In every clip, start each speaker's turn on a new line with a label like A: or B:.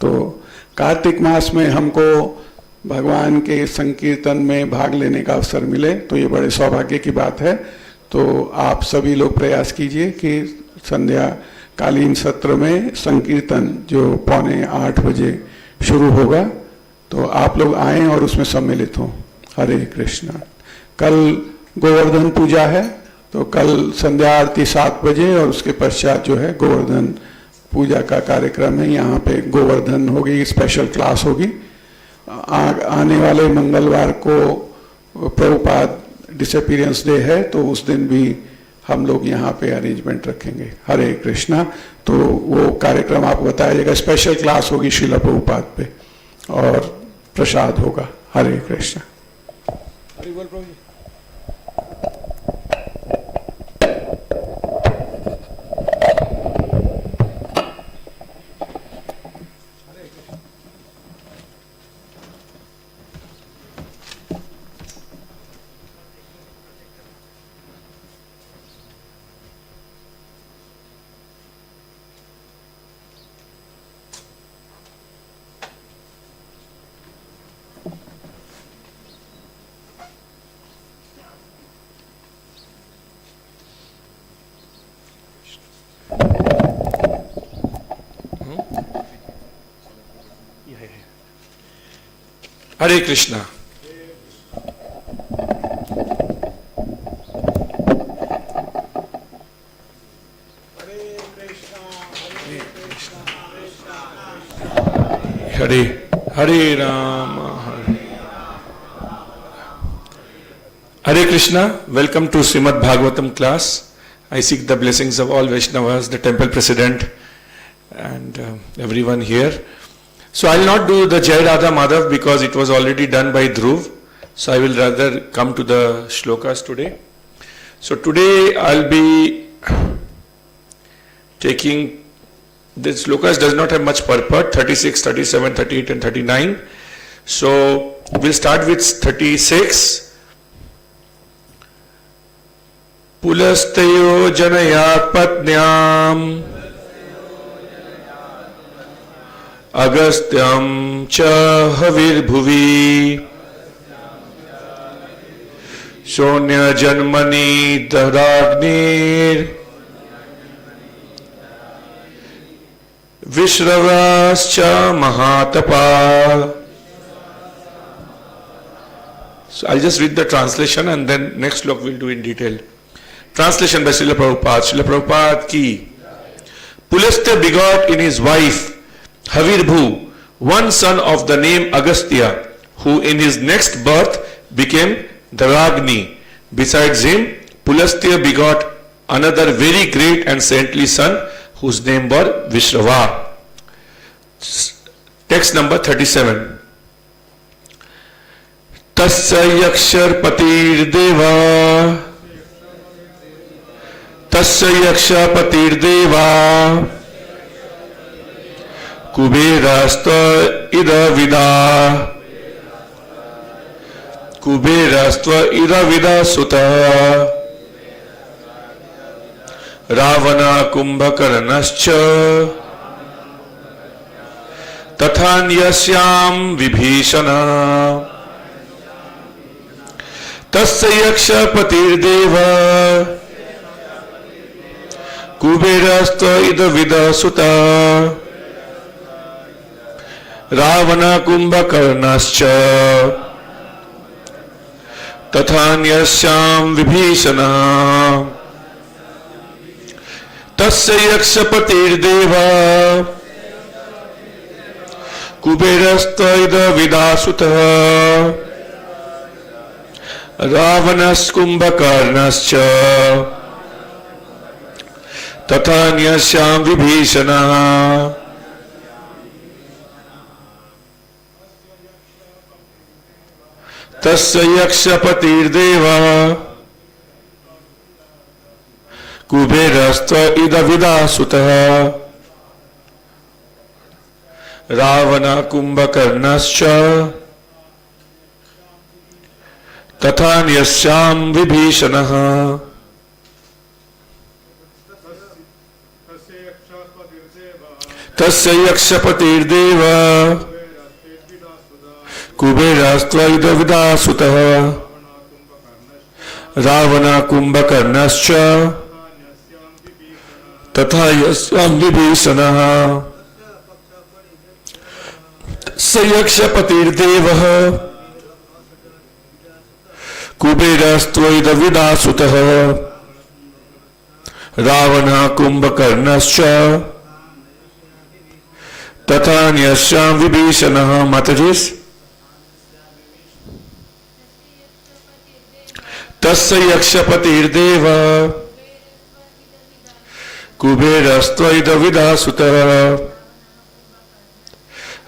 A: तो कार्तिक मास में हमको भगवान के संकीर्तन में भाग लेने का अवसर मिले तो ये बड़े सौभाग्य की बात है। तो आप सभी लोग प्रयास कीजिए कि संध्या कालीन सत्र में संकीर्तन जो 7:45 बजे शुरू होगा तो आप लोग आएं और उसमें सम्मिलित हों। हरे कृष्णा। कल गोवर्धन पूजा है तो कल संध्या आरती 7 बजे और उसके पश्चात जो है गोवर्धन पूजा का कार्यक्रम है। यहाँ पे गोवर्धन होगी, स्पेशल क्लास होगी। आने वाले मंगलवार को प्रभुपाद डिसअपीयरेंस डे है तो उस दिन भी हम लोग यहाँ पे अरेंजमेंट रखेंगे। हरे कृष्णा। तो वो कार्यक्रम आपको बताया जाएगा, स्पेशल क्लास होगी श्रील प्रभुपाद पे और प्रसाद होगा। हरे कृष्णा।
B: हरि बोल प्रभु जी।
C: हरे कृष्णा। हरे हरे राम हरे Krishna. Welcome to Srimad Bhagavatam class. I seek the blessings of all Vaishnavas, the temple president and everyone here. So I will not do the Jai Radha Madhav because it was already done by Dhruv. So I will rather come to the shlokas today. So today I'll be taking, the shlokas does not have much purport, 36, 37, 38 and 39. So we'll start with 36. Pulastayo janaya patnyam Agastyam cha havirbhuvi Shonya janmani daragnir Vishravascha mahatapa. So I'll just read the translation and then next slok we'll do in detail. Translation by Srila Prabhupada. Srila Prabhupada ki. Pulastya begot in his wife Havirbhu one son of the name Agastya, who in his next birth became Dharagni. Besides him, Pulastya begot another very great and saintly son whose name was Vishrava. Text number 37. Tasya yakshar patir deva Tasya yaksha patir deva Kuberasta ida vida Kuberasta ida vida sutta Ravana kumbhakaranascha Tathanyashyam vibhishana Tasya yaksha patir deva Kuberasta ida vida sutta Ravana kumbhakarnascha Tathanyashyam vibhishana Tasya yakshapatir deva Kuberasta ida vidasuta Ravanas kumbhakarnascha Tathanyashyam vibhishana. Tasya yakshapatir deva Kuberasta ida vidasuta Ravana kumbhakarnascha Tathanyashyam vibhishana. Tasya Yakshapatirdev Kuberastvayda Vidasutah Ravana Kumbhakarnascha Tatha Yasyam Vibhishanah Sayakshapatirdev Kuberastvayda Vidasutah Ravana Kumbhakarnascha Tatha Yasyam Vibhishanah. Matajis. Tasya Yakshapatirdev Kuberastvayda Vidasutah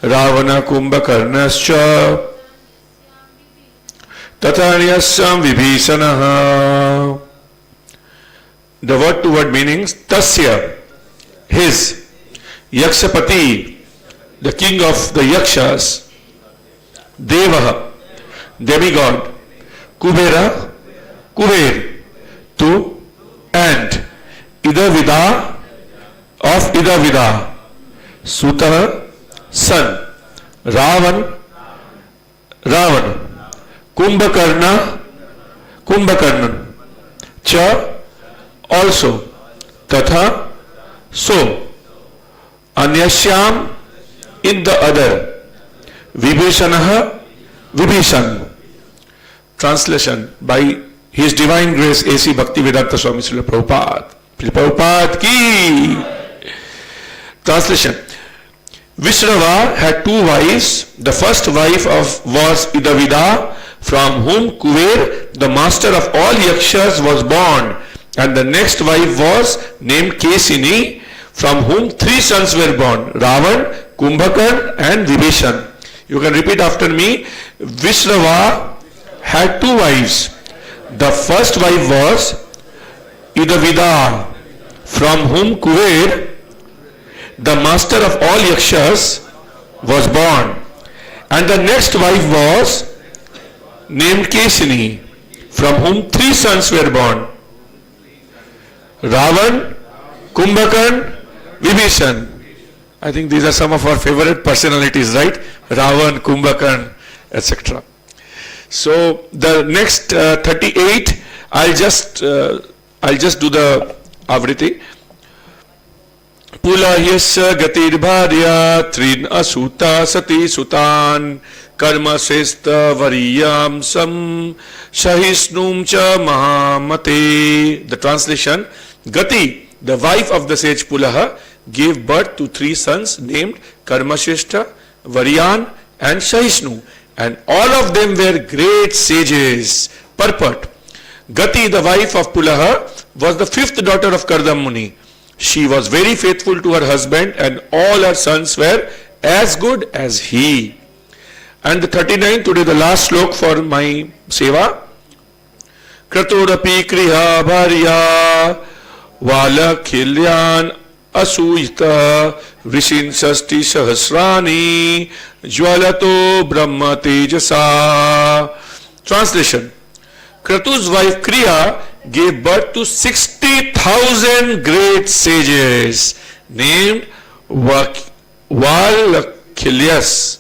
C: Ravana Kumbhakarnascha Tatha Yasyam Vibhishanah. The word to word meanings: Tasya, his, Yakshapati, the king of the Yakshas, Devaha, demigod, Kubera, Kuber, to, and, Idavida, of Idavida, Sutah, son, Ravan, Kumbhakarna, Kumbhakarnan, Cha, also, Tatha, so, Anyasyam, in the other, Vibhishanah, Vibhishan. Translation by His Divine Grace A.C. Bhaktivedanta Swami Prabhupada. Prabhupada ki. Translation. Vishnava had two wives. The first wife was Idavida, from whom Kuber, the master of all yakshas, was born. And the next wife was named Kesini, from whom three sons were born: Ravan, Kumbhakarn and Vibhishan. You can repeat after me. Vishnava had two wives. The first wife was Idavida, from whom Kuber, the master of all yakshas, was born. And the next wife was named Kesini, from whom three sons were born: Ravan, Kumbhakarn, Vibhishan. I think these are some of our favorite personalities, right? Ravan, Kumbhakarn, etc. So the next 38, I'll just do the avriti. Pulahyasya gatir bharya trin asuta sati sutan karma sesta variyam sam shahisnum cha mahamate. The translation: Gati, the wife of the sage Pulaha, gave birth to three sons named Karmasheshta, Varyan and Shahisnu, and all of them were great sages. Purport: Gati, the wife of Pulaha, was the fifth daughter of Kardam Muni. She was very faithful to her husband, and all her sons were as good as he. And the 39, today the last slok for my seva. Kratorapi kriha bharya Valakhilyan asuyita Vishin Sasti Sahasrani Jwalato Brahma Tejasa. Translation: Kratu's wife Kriya gave birth to 60,000 great sages named Valakhilyas.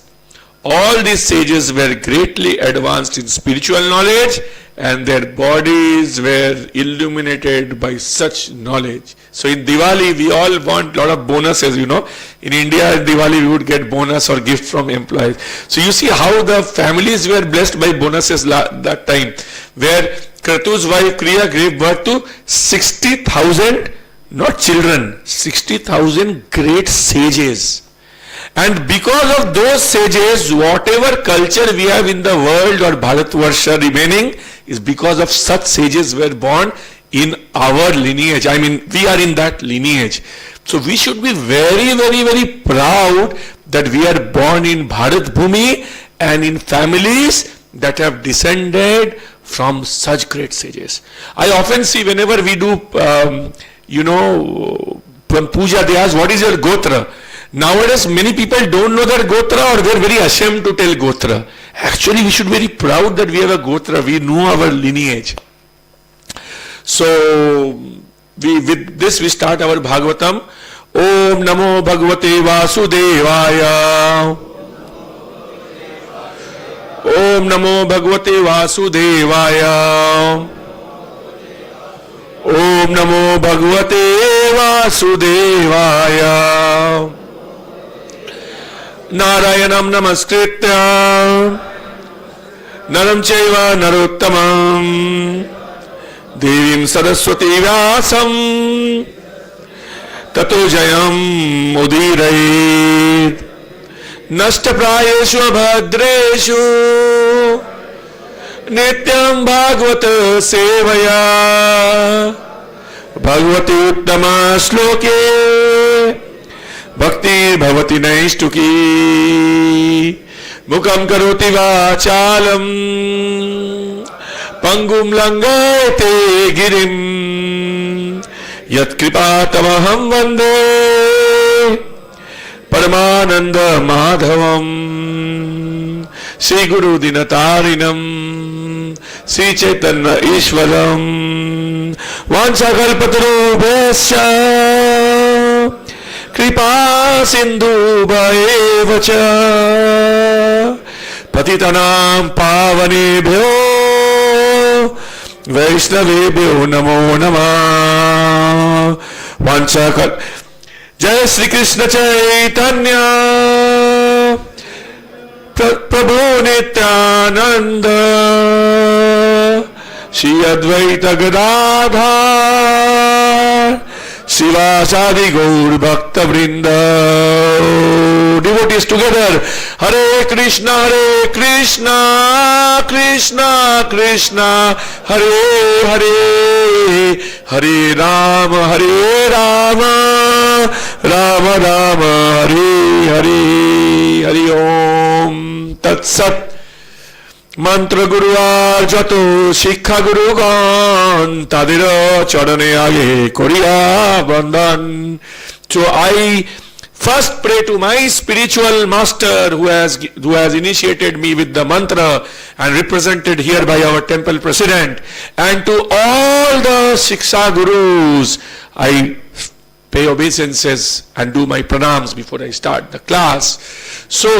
C: All these sages were greatly advanced in spiritual knowledge, and their bodies were illuminated by such knowledge. So in Diwali, we all want a lot of bonuses, you know. In India, in Diwali, we would get bonus or gift from employees. So you see how the families were blessed by bonuses that time, where Kratu's wife Kriya gave birth to 60,000, not children, 60,000 great sages. And because of those sages, whatever culture we have in the world or Bharatvarsha remaining is because of such sages were born in our lineage. I mean, we are in that lineage. So we should be very, very, very proud that we are born in Bharat Bhumi and in families that have descended from such great sages. I often see whenever we do, from puja they ask, what is your gotra? Nowadays many people don't know their gotra, or they're very ashamed to tell gotra. Actually we should be very proud that we have a gotra, we know our lineage. So with this we start our Bhagavatam. Om Namo Bhagavate Vasudevaya. Om Namo Bhagavate Vasudevaya. Om Namo Bhagavate Vasudevaya. Narayanam Namaskritya Naram Chaiva Narottamam Devim Saraswati Vyasam Tato Jayam Udirayet Nashtaprayeshu Abhadreshu Nityam Bhagavata Sevaya Bhagavati Uttama Shloke Bhakti Bhavati Naishtuki Mukam Karoti Vachalam Pangum Langate Girim Yat Kripatamaham Vande Paramananda Madhavam Sri Guru Dinatarinam Sri Chaitanya Ishwaram Vanchakalpatarubhasya Kripa Sindhu Bhaevacha Patitanam Pavanebhyo Vaishnavebhyo Namo Namah Vanchakal Jai Sri Krishna Chaitanya Prabhu Nityananda Shri Advaita Gadadhar Sivasadi Gaur Bhakta Vrinda. Devotees together. Hare Krishna, Krishna Krishna, Hare Hare, Hare Rama, Rama Rama, Hare Hare, Hare Om. Tat Sat. মন্ত্র গুরু আর যত শিক্ষা গুরুগণ তাদের চরণে আগে করিয়া বন্দন. So I first pray to my spiritual master who has initiated me with the mantra and represented here by our temple president, and to all the Shiksha Gurus I pay obeisances and do my pranams before I start the class. So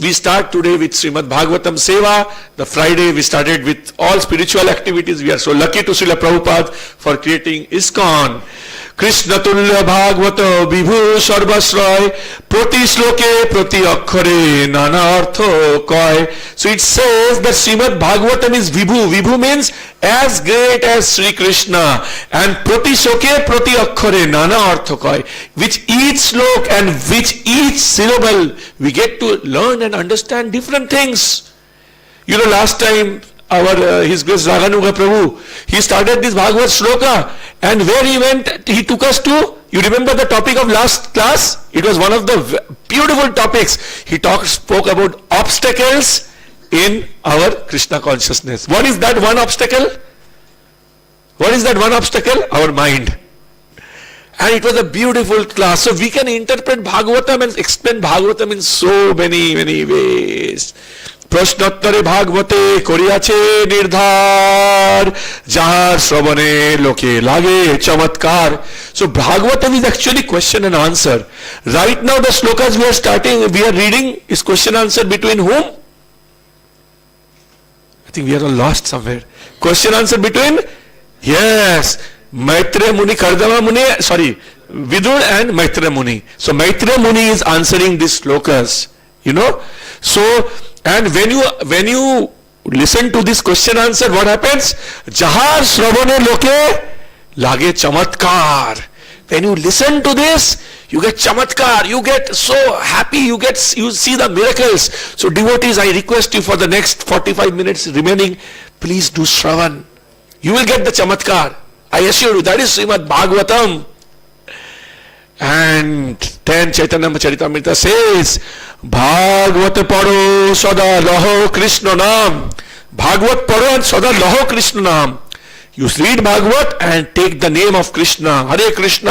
C: we start today with Srimad Bhagavatam Seva. The Friday we started with all spiritual activities. We are so lucky to Srila Prabhupada for creating ISKCON. Krishna Tulya Bhagavata Vibhu Sarvasray Prati Shloke Prati Akkhare Nana Artho Koi. So it says that Srimad Bhagavatam is Vibhu. Vibhu means as great as Sri Krishna, and Prati Shloke Prati Akkhare Nana Artho Koi. Which each slok and which each syllable we get to learn and understand different things. You know, last time our His Grace Raganuga Prabhu, he started this Bhagavad Shloka, and where he went, he took us to, you remember the topic of last class? It was one of the beautiful topics. He spoke about obstacles in our Krishna consciousness. What is that one obstacle? What is that one obstacle? Our mind. And it was a beautiful class. So we can interpret Bhagavatam and explain Bhagavatam in so many ways. প্রশ্নোত্তরে ভাগবতে করিয়াছে নির্ধার যাহার শ্রবণে লোকে লাগে চমৎকার. So Bhagavatam is actually question and answer. Right now the slokas we are reading is question answer between whom? I think we are all lost somewhere. Question answer between? Yes, Maitreya Muni, Kardama Muni, Vidur and Maitreya Muni. So Maitreya Muni is answering these slokas, you know. So, and when you listen to this question answer, what happens? Jahar Shravane Loke Lage Chamatkar. When you listen to this, you get chamatkar, you get so happy, you see the miracles. So devotees, I request you for the next 45 minutes remaining, please do Shravan. You will get the chamatkar. I assure you, that is Srimad Bhagavatam. And then Chaitanya Charitamrita says, Bhagavat Paro Sada Laho Krishna Nam. Bhagavat Paro and Sada Laho Krishna Nam. You read Bhagavat and take the name of Krishna. Hare Krishna,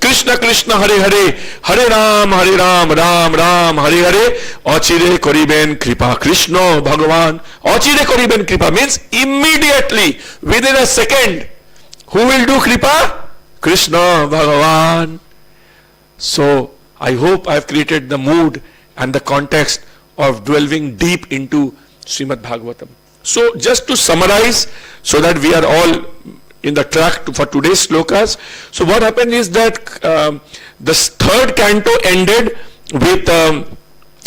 C: Krishna Krishna, Hare Hare, Hare Ram, Ram Ram, Hare Hare. Achire Koriben Kripa. Krishna Bhagavan. Achire Koriben Kripa means immediately, within a second. Who will do Kripa? Krishna Bhagavan. So I hope I have created the mood and the context of delving deep into Srimad Bhagavatam. So just to summarize, so that we are all in the track for today's slokas. So what happened is that the third canto ended with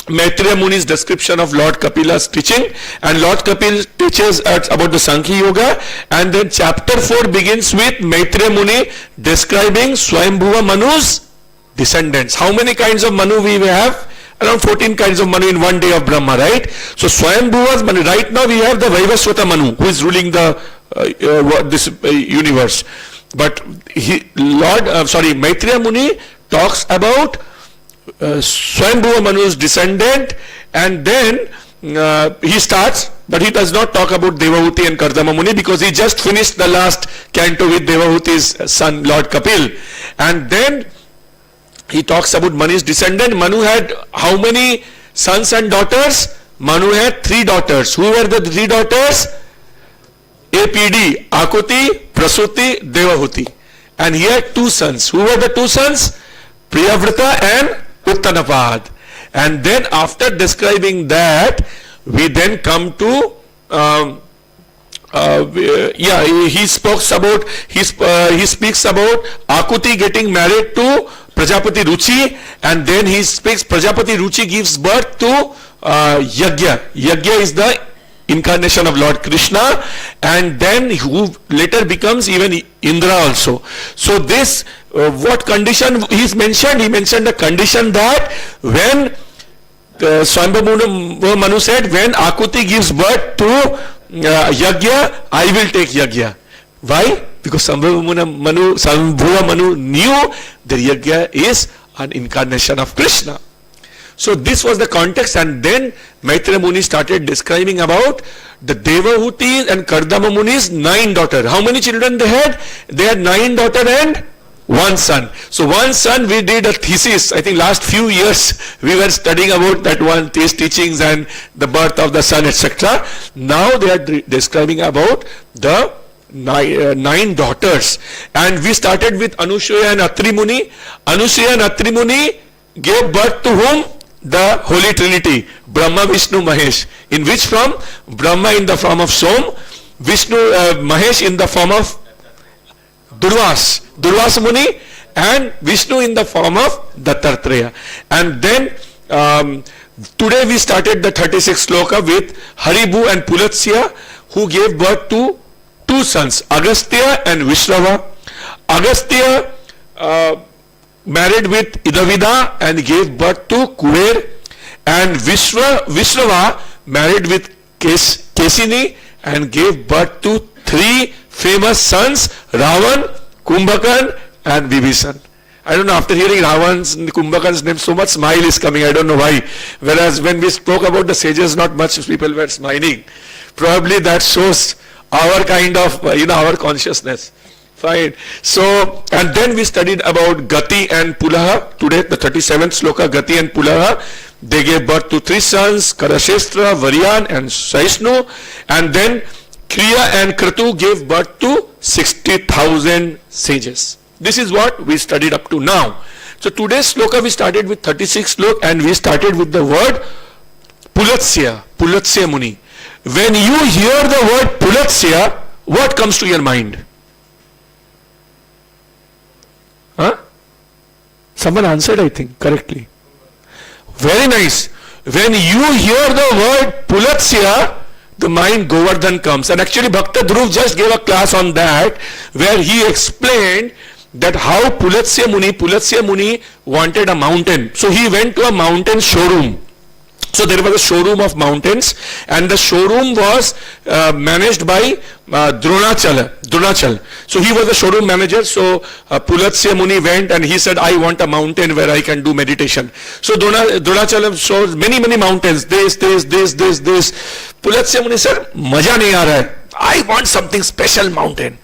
C: Maitreya Muni's description of Lord Kapila's teaching, and Lord Kapil teaches us about the Sankhya Yoga, and then chapter 4 begins with Maitreya Muni describing Swayambhuva Manu's descendants. How many kinds of Manu we have? Around 14 kinds of Manu in one day of Brahma, right? So Swayambhuva's Manu, right now we have the Vaivasvata Manu who is ruling the this universe. But Maitreya Muni talks about Swayambhuva Manu's descendant, and then he starts, but he does not talk about Devahuti and Kardama Muni because he just finished the last canto with Devahuti's son Lord Kapil, and then he talks about Manu's descendant. Manu had how many sons and daughters? Manu had 3 daughters. Who were the 3 daughters? APD, Akuti, Prasuti, Devahuti. And he had 2 sons. Who were the 2 sons? Priyavrata and Uttanapad. And then after describing that, we then come to he speaks about Akuti getting married to Prajapati Ruchi, and then he speaks Prajapati Ruchi gives birth to Yagya. Yagya is the incarnation of Lord Krishna, and then who later becomes even Indra also. So this what condition he's mentioned? He mentioned the condition that when Swayambhuva Manu said, when Akuti gives birth to Yagya, I will take Yagya. Why? Because Swayambhuva Manu knew that Yagya is an incarnation of Krishna. So this was the context, and then Maitreya Muni started describing about the Devahuti and Kardama Muni's 9 daughters. How many children they had? They had 9 daughters and 1 son. So 1 son, we did a thesis. I think last few years we were studying about that one, his teachings and the birth of the son, etc. Now they are describing about the 9 daughters. And we started with Anusuya and Atri Muni. Anusuya and Atri Muni gave birth to whom? The Holy Trinity, Brahma, Vishnu, Mahesh. In which form? Brahma in the form of Som, Vishnu, Mahesh in the form of Durvas Muni, and Vishnu in the form of Dattatreya. And then today we started the 36th sloka with Haribu and Pulatsya, who gave birth to 2 sons, Agastya and Vishrava. Agastya married with Idavida and gave birth to Kuber, and Vishrava married with Kesini and gave birth to 3 famous sons, Ravan, Kumbhakan and Vibhishan. I don't know, after hearing Ravan's, Kumbhakan's name, so much smile is coming, I don't know why. Whereas when we spoke about the sages, not much people were smiling. Probably that shows our kind of, our consciousness. Fine. So, and then we studied about Gati and Pulaha. Today, the 37th sloka, Gati and Pulaha. They gave birth to 3 sons, Karashestra, Varyan and Saishnu. And then Kriya and Kratu gave birth to 60,000 sages. This is what we studied up to now. So today's sloka we started with 36 slok, and we started with the word Pulatsya, Pulatsya Muni. When you hear the word Pulatsya, what comes to your mind? Huh? Someone answered, I think, correctly. Very nice. When you hear the word Pulatsya, the mind Govardhan comes. And actually Bhakta Dhruv just gave a class on that, where he explained that how Pulatsya Muni wanted a mountain. So he went to a mountain showroom. So there was a showroom of mountains, and the showroom was managed by Dronachal. So he was the showroom manager. So Pulatsya Muni went and he said, I want a mountain where I can do meditation. So Dronachal shows many mountains, this. Pulatsya Muni said, Maja nahi aa raha hai. I want something special mountain.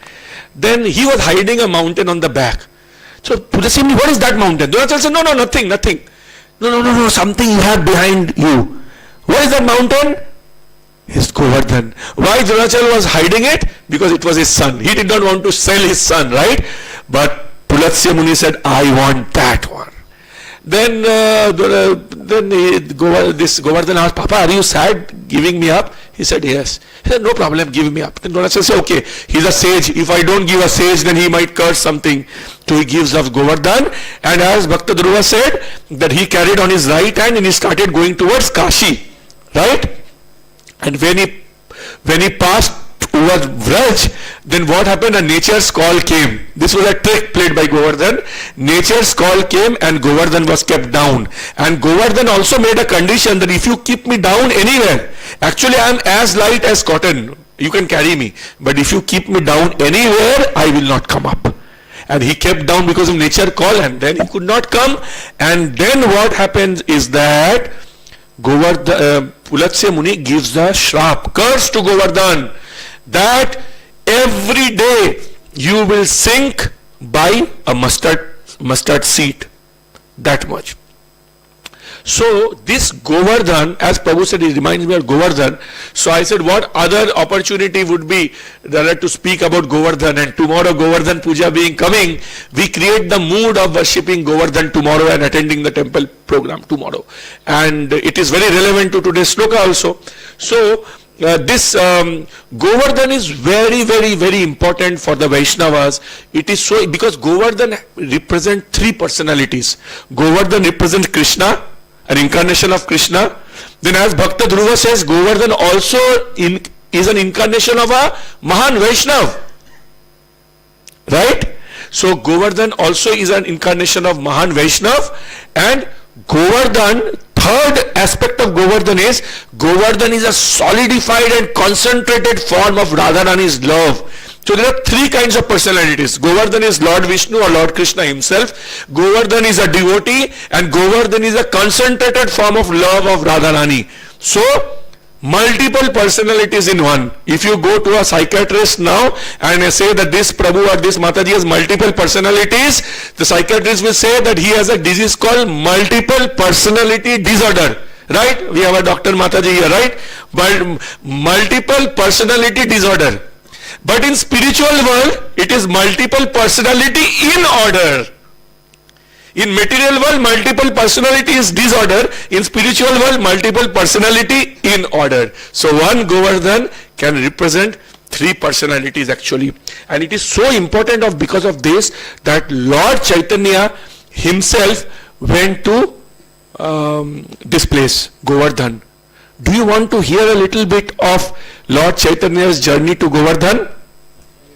C: Then he was hiding a mountain on the back. So Pulatsya Muni, what is that mountain? Dronachal said, no, nothing. No, something you have behind you. What is that mountain? His Govardhan. Why Dronachal was hiding it? Because it was his son. He did not want to sell his son, right? But Pulasya Muni said, I want that one. Then this Govardhan asked, Papa, are you sad giving me up? He said, yes. He said, no problem, give me up. Then Dronacharya said, okay, he's a sage. If I don't give a sage, then he might curse something. So he gives up Govardhan. And as Bhakta Dhruva said, that he carried on his right hand and he started going towards Kashi. Right? And when he passed over Vraj, then what happened? A nature's call came. This was a trick played by Govardhan. Nature's call came and Govardhan was kept down. And Govardhan also made a condition that if you keep me down anywhere, actually I am as light as cotton, you can carry me. But if you keep me down anywhere, I will not come up. And he kept down because of nature call, and then he could not come. And then what happens is that Pulasya Muni gives a shrap, curse to Govardhan, that every day you will sink by a mustard seed. That much. So this Govardhan, as Prabhu said, it reminds me of Govardhan. So I said, what other opportunity would be there to speak about Govardhan? And tomorrow Govardhan Puja being coming, we create the mood of worshipping Govardhan tomorrow and attending the temple program tomorrow. And it is very relevant to today's sloka also. So this Govardhan is very, very, very important for the Vaishnavas. It is so, because Govardhan represents three personalities. Govardhan represents Krishna, an incarnation of Krishna. Then as Bhakta Dhruva says, Govardhan also is an incarnation of a Mahan Vaishnav. Right? So Govardhan also is an incarnation of Mahan Vaishnav, and Govardhan, third aspect of Govardhan is a solidified and concentrated form of Radharani's love. So there are three kinds of personalities. Govardhan is Lord Vishnu or Lord Krishna himself. Govardhan is a devotee, and Govardhan is a concentrated form of love of Radharani. So multiple personalities in one. If you go to a psychiatrist now and say that this Prabhu or this Mataji has multiple personalities, the psychiatrist will say that he has a disease called multiple personality disorder. Right? We have a Dr. Mataji here, right? But multiple personality disorder. But in spiritual world, it is multiple personality in order. In material world, multiple personality is disorder. In spiritual world, multiple personality in order. So one Govardhan can represent three personalities actually. And it is so important because of this that Lord Chaitanya himself went to this place, Govardhan. Do you want to hear a little bit of Lord Chaitanya's journey to Govardhan?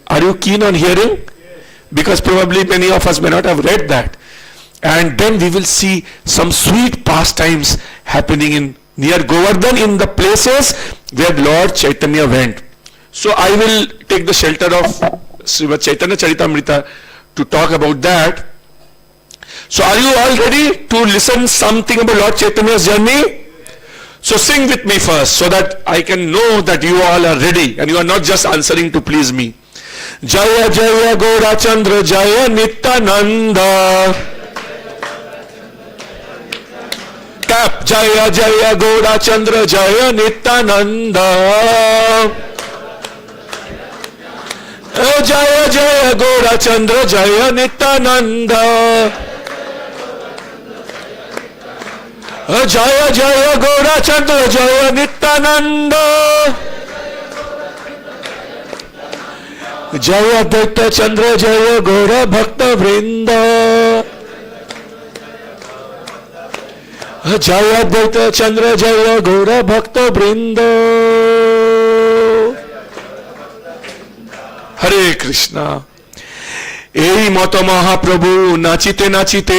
C: Are you keen on hearing? Because probably many of us may not have read that. And then we will see some sweet pastimes happening in near Govardhan, in the places where Lord Chaitanya went. So I will take the shelter of Srimad Chaitanya Charitamrita to talk about that. So are you all ready to listen something about Lord Chaitanya's journey? So sing with me first so that I can know that you all are ready and you are not just answering to please me. Jaya Jaya Gaura Chandra Jaya Nityananda. Tap Jaya Jaya Gaura Chandra Jaya Nityananda. Jaya Jaya Gaura Chandra Jaya Nityananda. Jaya Jaya Gaura Chandra Jaya Nityananda. Jaya Bhakta Chandra Jaya Gaura Bhakta Vrinda. Jaya Bhakta Chandra Jaya Gaura Bhakta Vrinda. Hare Krishna. এই মত মহাপ্রভু নাচিতে নাচিতে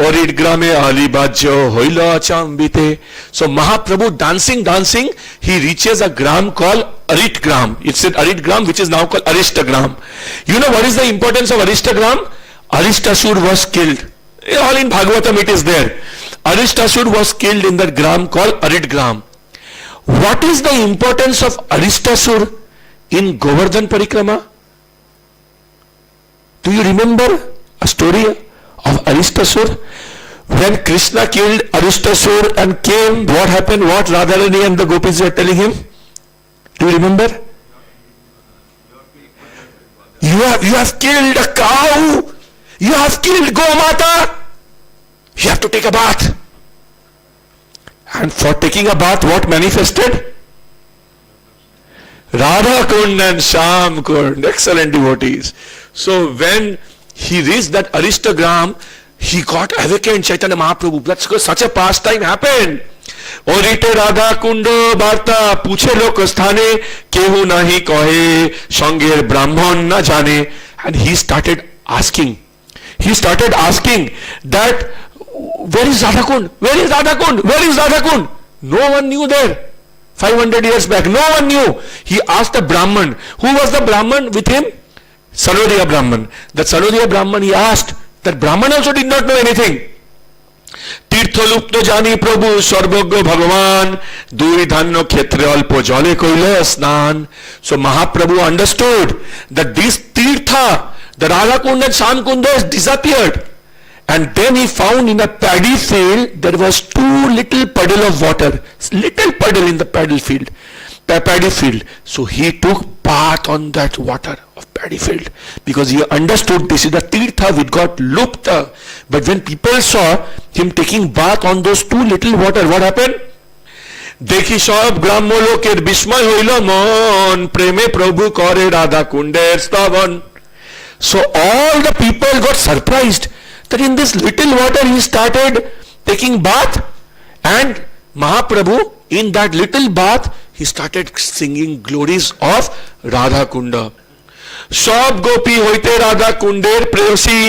C: অরিট গ্রামে আলিবাজ্য হইল আচাম্বিতে. So Mahaprabhu dancing, he reaches a gram called Arit Gram. It's an Arit Gram which is now called Arishtagram. You know what is the importance of Arishtagram? Arishtasur was killed. All in Bhagavatam it is there. Arishtasur was killed in that gram called Arit Gram. What is the importance of Arishtasur in Govardhan Parikrama? Do you remember a story of Arishtasur? When Krishna killed Arishtasur and came, what happened? What Radharani and the gopis were telling him? Do you remember? You have killed a cow You have killed Gomata. You have to take a bath. And for taking a bath, what manifested? Radha Kund and Sham Kund. Excellent devotees. So when he reached that Aristogram, he got awakened. Chaitanya Mahaprabhu. That's because such a pastime happened. Orite Radha Kundo Bharta Puche Lok Sthane Kehu Nahi Kahe Sangher Brahman Na Jane. And he started asking. That where is Radha Kund? Where is Radha Kund? Where is Radha Kund? No one knew there. 500 years back, no one knew. He asked the Brahman. Who was the Brahman with him? Sanodiya Brahman. That Sanodiya Brahman he asked. That Brahman also did not know anything. Tirthalupto jani Prabhu Sarvagya Bhagavan Dui Dhanno Khetre Alpo Jale Koile Snan. So Mahaprabhu understood that this Tirtha, the Radha Kund and Sham Kund has disappeared. And then he found in a paddy field there was 2 little puddle of water. Little puddle in the paddy field. So he took bath on that water of paddy field. Because he understood this is the Tirtha which got lupta. But when people saw him taking bath on those 2 little water, what happened? দেখি সব গ্রাম্য লোকের বিস্ময় হইল মন প্রেমে প্রভু করে Radha কুণ্ডের স্তবন. So all the people got surprised that in this little water he started taking bath, and Mahaprabhu in that little bath he started singing glories of Radha Kunda. সব গোপী হইতে রাধা কুণ্ডের প্রেয়সী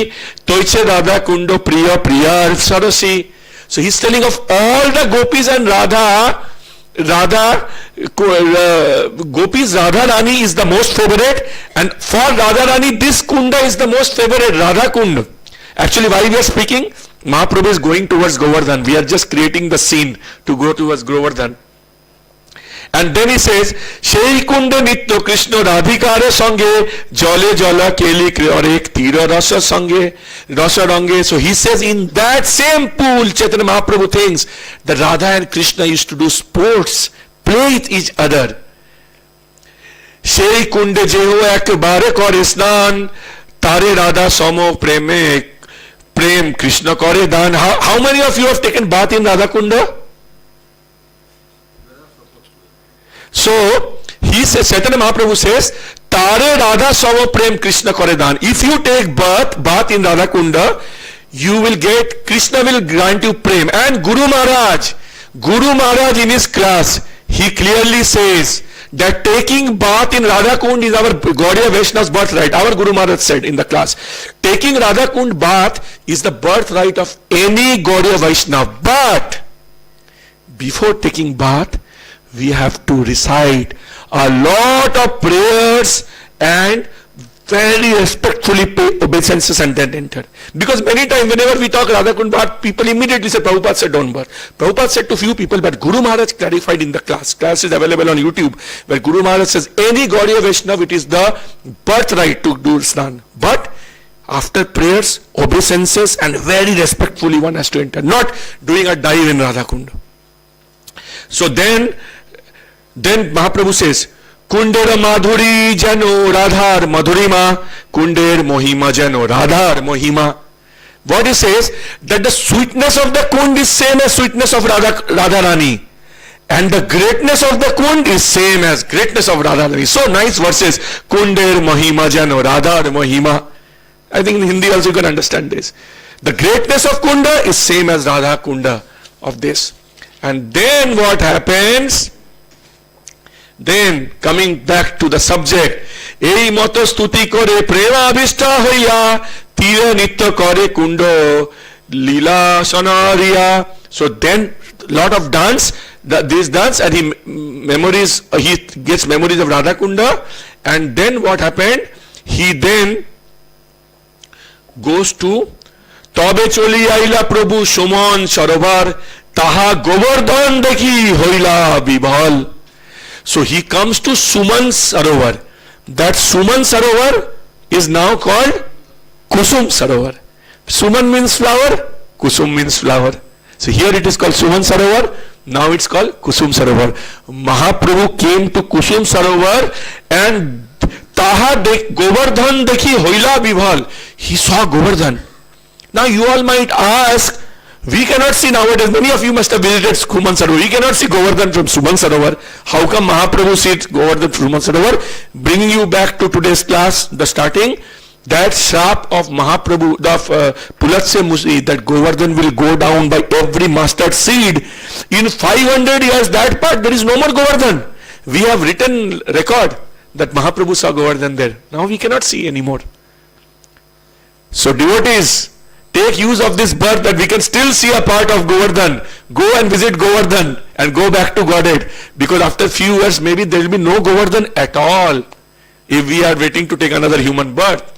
C: তৈছে রাধা কুণ্ড প্রিয় প্রিয়ার Sarasi. So he's telling of all the gopis and gopis, Radha Rani is the most favorite, and for Radha Rani this Kunda is the most favorite, Radha Kunda. Actually, while we are speaking, Mahaprabhu is going towards Govardhan. We are just creating the scene to go towards Govardhan. And then he says, Shei Kunda Nitya Krishna Radhikare Sange Jale Jala Keli Kriyorek Tira Rasa Sange Rasa Range. So he says in that same pool, Chaitanya Mahaprabhu thinks that Radha and Krishna used to do sports, play with each other. Shei Kunda Jeho Ekbare Kore Snan Tare Radha Samo Prem Krishna Kore Dan. How many of you have taken bath in Radha Kunda? So he says, Chaitanya Mahaprabhu says, Tare Radha Samo Prem Krishna Kore Dan. If you take bath in Radha Kunda, you will get, Krishna will grant you prem. And Guru Maharaj in his class, he clearly says that taking bath in Radha Kund is our Gaudiya Vaishnav's birthright. Our Guru Maharaj said in the class, taking Radha Kund bath is the birthright of any Gaudiya Vaishnav. But before taking bath, we have to recite a lot of prayers and very respectfully pay obeisances and then enter. Because many times whenever we talk Radha Kund Bhat, people immediately say Prabhupada said don't bath. Prabhupada said to few people, but Guru Maharaj clarified in the class. Class is available on YouTube, where Guru Maharaj says any Gaudiya Vaishnav, it is the birthright to do snan. But after prayers, obeisances and very respectfully one has to enter. Not doing a dive in Radha Kund. So then Mahaprabhu says, Kunder Madhuri Jano Radhar Madhurima, Kunder Mohima Jano Radhar Mohima. What he says, that the sweetness of the Kund is same as sweetness of Radha Rani. And the greatness of the Kund is same as greatness of Radha Rani. So nice verses. Kunder Mohima Jano Radhar Mohima. I think in Hindi also you can understand this. The greatness of Kunda is same as Radha Kunda of this. And then what happens? Then coming back to the subject, ei moto stuti kore prema abhishta hoiya tira nitya kore kundo lila sanariya. So then lot of dance, this dance, and he gets memories of Radha Kunda. And then what happened? He then goes to Tobe choli aila Prabhu Suman Sarovar taha Govardhan dekhi hoila bibhal. So he comes to Suman Sarovar. That Suman Sarovar is now called Kusum Sarovar. Suman means flower, Kusum means flower. So here it is called Suman Sarovar, now it's called Kusum Sarovar. Mahaprabhu came to Kusum Sarovar and Govardhan dekhi hoila vibhal. He saw Govardhan. Now you all might ask, we cannot see nowadays, many of you must have visited Suman Sarovar. We cannot see Govardhan from Suman Sarovar. How come Mahaprabhu sees Govardhan from Suman Sarovar? Bringing you back to today's class, the starting, that shrap of Mahaprabhu, the Pulatse Musi, that Govardhan will go down by every mustard seed. In 500 years, that part, there is no more Govardhan. We have written record that Mahaprabhu saw Govardhan there. Now we cannot see anymore. So devotees, take use of this birth that we can still see a part of Govardhan. Go and visit Govardhan and go back to Godhead. Because after few years, maybe there will be no Govardhan at all if we are waiting to take another human birth.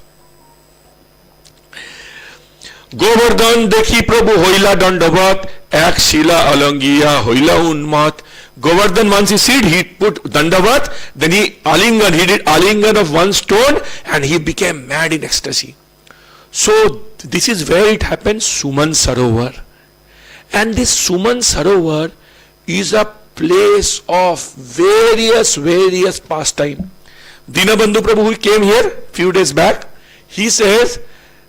C: Govardhan dekhi Prabhu hoila dandavat, ek shila alangiya hoila unmat. Govardhan, once he seed, he put dandavat, then he did alingan of one stone, and he became mad in ecstasy. So this is where it happens, Suman Sarovar. And this Suman Sarovar is a place of various pastime. Dinabandhu Prabhu, who came here few days back, he says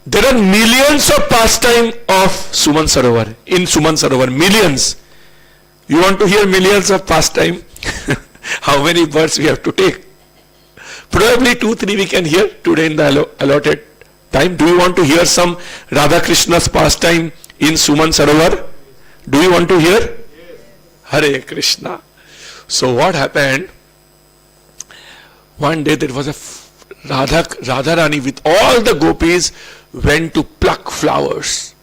C: there are millions of pastime of Suman Sarovar, in Suman Sarovar, millions. You want to hear millions of pastime? How many birds we have to take? Probably 2-3 we can hear today in the allotted time. Do you want to hear some Radha Krishna's pastime in Suman Sarovar? Do you want to hear? Yes. Hare Krishna. So what happened? One day there was a Radha Rani with all the gopis went to pluck flowers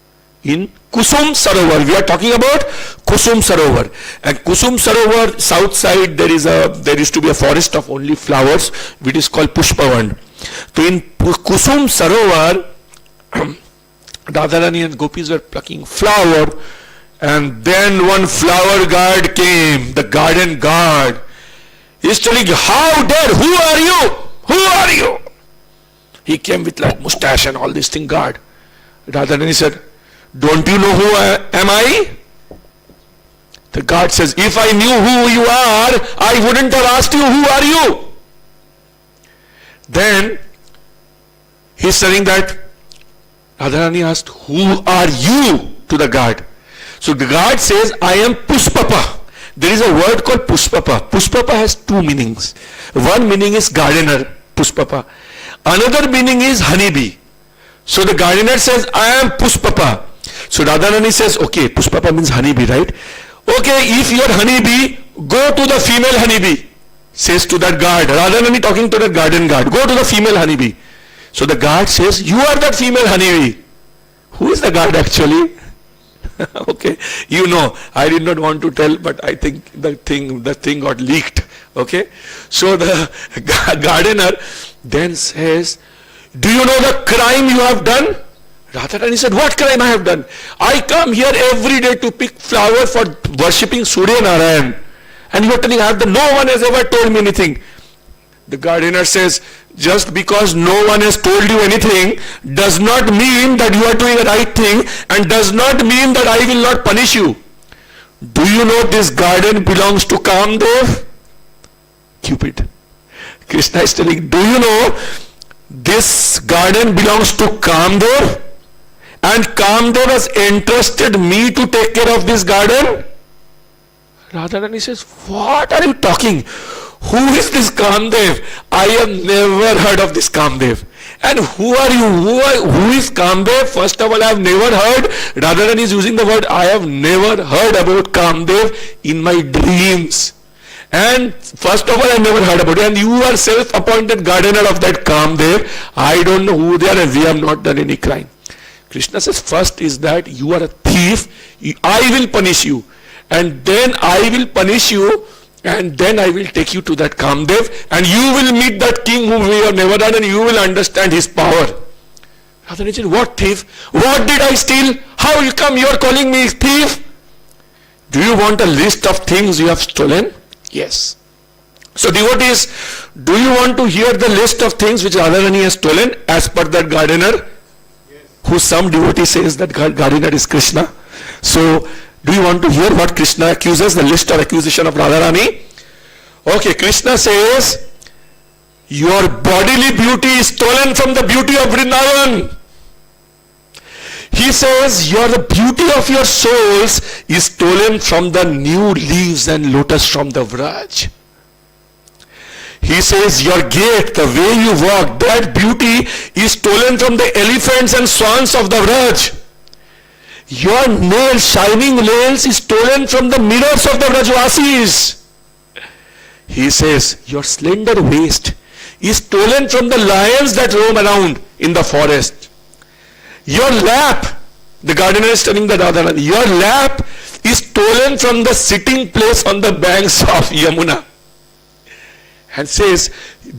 C: in Kusum Sarovar. We are talking about Kusum Sarovar. And Kusum Sarovar, south side, there used to be a forest of only flowers, which is called Pushpavan. So in Kusum Sarovar, Radharani and gopis were plucking flower, and then one flower guard came, the garden guard. He's telling you, how dare, who are you? Who are you? He came with like mustache and all this thing, guard. Radharani said, don't you know who am I? The guard says, if I knew who you are, I wouldn't have asked you, who are you? Then he's saying that Radharani asked, who are you, to the guard? So the guard says, I am Pushpapa. There is a word called Pushpapa. Pushpapa has two meanings. One meaning is gardener, Pushpapa. Another meaning is honeybee. So the gardener says, I am Pushpapa. So Radharani says, okay, Pushpapa means honeybee, right? Okay, if you are honeybee, go to the female honeybee, says to that guard. Radharani talking to the garden guard, go to the female honeybee. So the guard says, you are that female honeybee. Who is the guard actually? Okay, you know, I did not want to tell, but I think the thing got leaked. Okay, so the gardener then says, do you know the crime you have done? Radharani said, what crime I have done? I come here every day to pick flower for worshipping Surya Narayan. And you are telling no one has ever told me anything. The gardener says, just because no one has told you anything does not mean that you are doing the right thing, and does not mean that I will not punish you. Do you know this garden belongs to Kamdev? Cupid. Krishna is telling, do you know this garden belongs to Kamdev? And Kamdev has entrusted me to take care of this garden? Radharani says, what are you talking? Who is this Kamdev? I have never heard of this Kamdev. And who are you? Who is Kamdev? First of all, I have never heard. Radharani is using the word, I have never heard about Kamdev in my dreams. And first of all, I never heard about it. And you are self-appointed gardener of that Kamdev. I don't know who they are, and we have not done any crime. Krishna says, first is that you are a thief. I will punish you. And then I will punish you. And then I will take you to that Kamdev, and you will meet that king whom we have never done, and you will understand his power. Radharani said, what thief? What did I steal? How come you are calling me thief? Do you want a list of things you have stolen? Yes. So devotees, do you want to hear the list of things which Radharani has stolen as per that gardener? Yes. Who some devotee says that gardener is Krishna. So, do you want to hear what Krishna accuses, the list of accusation of Radharani? Okay, Krishna says, Your bodily beauty is stolen from the beauty of Vrindavan. He says, the beauty of your souls is stolen from the new leaves and lotus from the Vraj. He says, your gait, the way you walk, that beauty is stolen from the elephants and swans of the Vraj. Your nails, shining nails, is stolen from the mirrors of the Vrajvasis. He says, your slender waist is stolen from the lions that roam around in the forest. Your lap, the gardener is telling the Radharani, your lap is stolen from the sitting place on the banks of Yamuna. And says,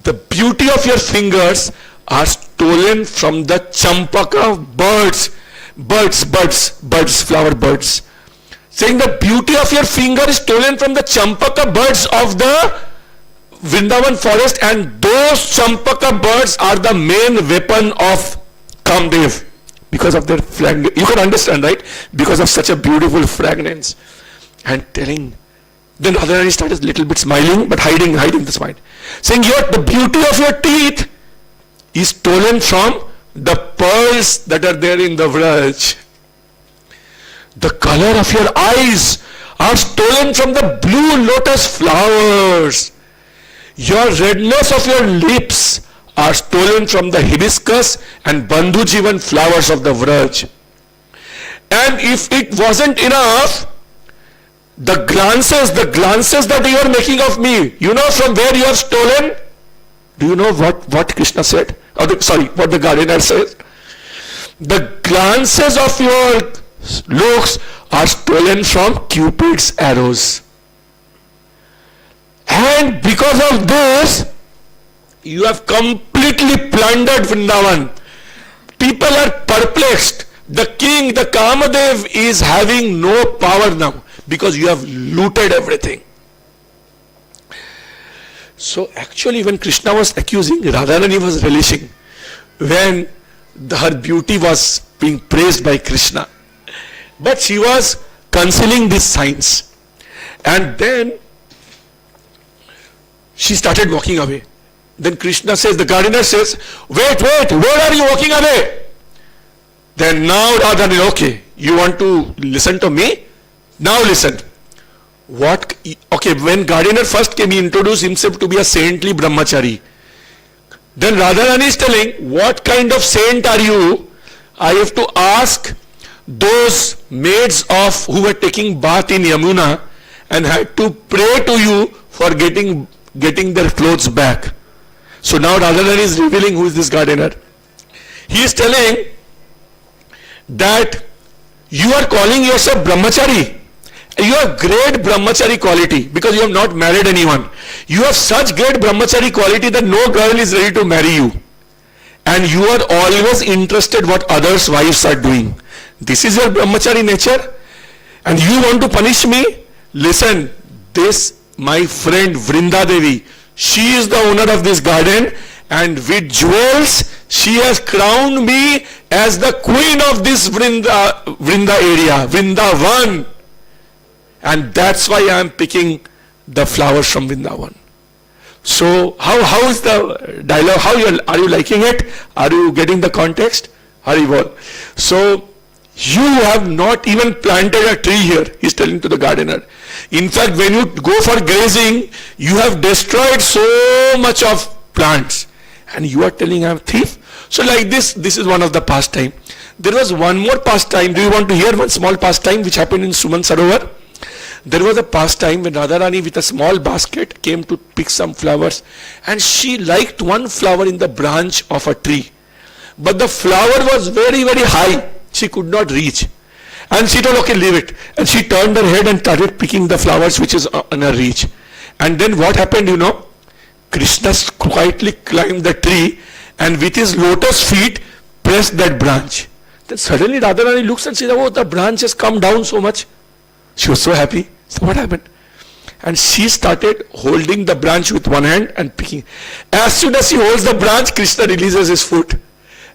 C: the beauty of your fingers are stolen from the champaka birds, flower birds. Saying the beauty of your finger is stolen from the champaka birds of the Vrindavan forest, and those champaka birds are the main weapon of Kamdev because of their fragrance. You can understand, right? Because of such a beautiful fragrance. And telling, then Radharani started a little bit smiling, but hiding the smile. Saying, the beauty of your teeth is stolen from the pearls that are there in the Vraj. The color of your eyes are stolen from the blue lotus flowers. Your redness of your lips are stolen from the hibiscus and bandhu jivan flowers of the Vraj. And if it wasn't enough, the glances that you are making of me, you know from where you have stolen? Do you know what Krishna said? What the gardener says? The glances of your looks are stolen from Cupid's arrows. And because of this, you have completely plundered Vrindavan. People are perplexed. The king, the Kamadev, is having no power now because you have looted everything. So actually when Krishna was accusing, Radharani was relishing when her beauty was being praised by Krishna. But she was concealing these signs. And then she started walking away. Then Krishna says, the gardener says, wait, where are you walking away? Then now Radharani, okay, you want to listen to me? Now listen. When gardener first came, he introduced himself to be a saintly brahmachari. Then Radharani is telling, what kind of saint are you? I have to ask those maids who were taking bath in Yamuna and had to pray to you for getting their clothes back. So now Radharani is revealing who is this gardener. He is telling that you are calling yourself brahmachari. You have great brahmachari quality because you have not married anyone. You have such great brahmachari quality that no girl is ready to marry you. And you are always interested what others' wives are doing. This is your brahmachari nature. And you want to punish me? Listen, this, my friend Vrinda Devi, she is the owner of this garden, and with jewels, she has crowned me as the queen of this Vrinda area, Vrindavan. And that's why I am picking the flowers from Vrindavan. So how is the dialogue? Are you liking it? Are you getting the context? Haribol. So you have not even planted a tree here, he's telling to the gardener. In fact, when you go for grazing, you have destroyed so much of plants. And you are telling I am a thief? So like this is one of the pastime. There was one more pastime. Do you want to hear one small pastime which happened in Suman Sarovar? There was a pastime when Radharani with a small basket came to pick some flowers, and she liked one flower in the branch of a tree. But the flower was very, very high. She could not reach. And she told, okay, leave it. And she turned her head and started picking the flowers which is on her reach. And then what happened, you know? Krishna quietly climbed the tree and with his lotus feet pressed that branch. Then suddenly Radharani looks and says, oh, the branch has come down so much. She was so happy. So what happened? And she started holding the branch with one hand and picking. As soon as she holds the branch, Krishna releases his foot.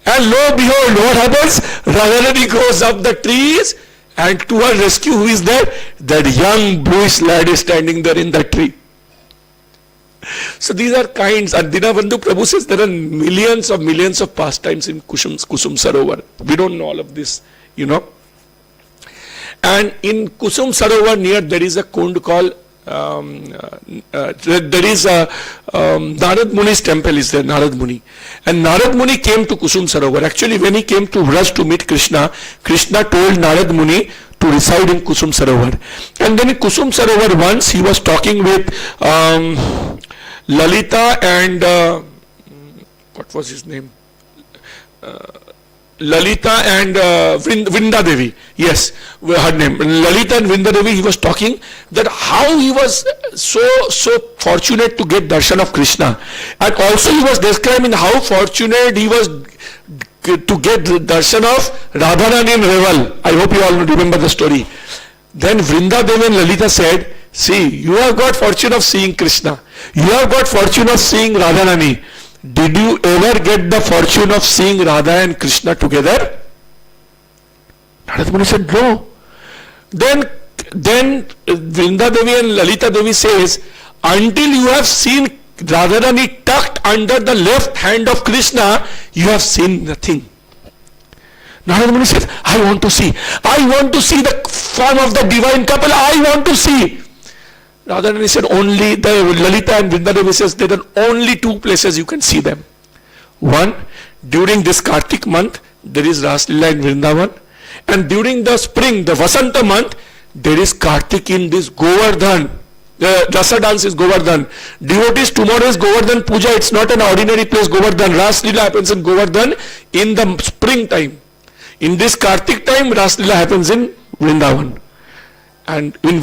C: And lo behold, what happens? Radharani goes up the trees, and to her rescue, who is there? That young bluish lad is standing there in the tree. So these are kinds, and Dinabandhu Prabhu says there are millions of pastimes in Kusum Sarovar. We don't know all of this, you know. And in Kusum Sarovar near there is a kund called, there is a Narad Muni's temple is there, Narad Muni. And Narad Muni came to Kusum Sarovar. Actually when he came to Vraj to meet Krishna, Krishna told Narad Muni to reside in Kusum Sarovar. And then in Kusum Sarovar once he was talking with Lalita and what was his name? Lalita and Vrinda Devi. Yes, her name. Lalita and Vrinda Devi, he was talking that how he was so fortunate to get darshan of Krishna. And also he was describing how fortunate he was to get the darshan of Radharani in Reval. I hope you all remember the story. Then Vrinda Devi and Lalita said, see, you have got fortune of seeing Krishna. You have got fortune of seeing Radharani. Did you ever get the fortune of seeing Radha and Krishna together? Narad Muni said, no. Then Vrinda Devi and Lalita Devi says, until you have seen Radharani tucked under the left hand of Krishna, you have seen nothing. Narad Muni says, I want to see the form of the divine couple, I want to see. Radharani said, only the Lalita and Vrinda Devi says there are only two places you can see them. One, during this Kartik month, there is Ras Leela in Vrindavan, and during the spring, the Vasanta month, there is Kartik in this Govardhan. The Dasa dance is Govardhan. Devotees, tomorrow is Govardhan Puja. It's not an ordinary place, Govardhan. Ras Leela happens in Govardhan in the spring time. In this Kartik time, Ras Leela happens in Vrindavan. And in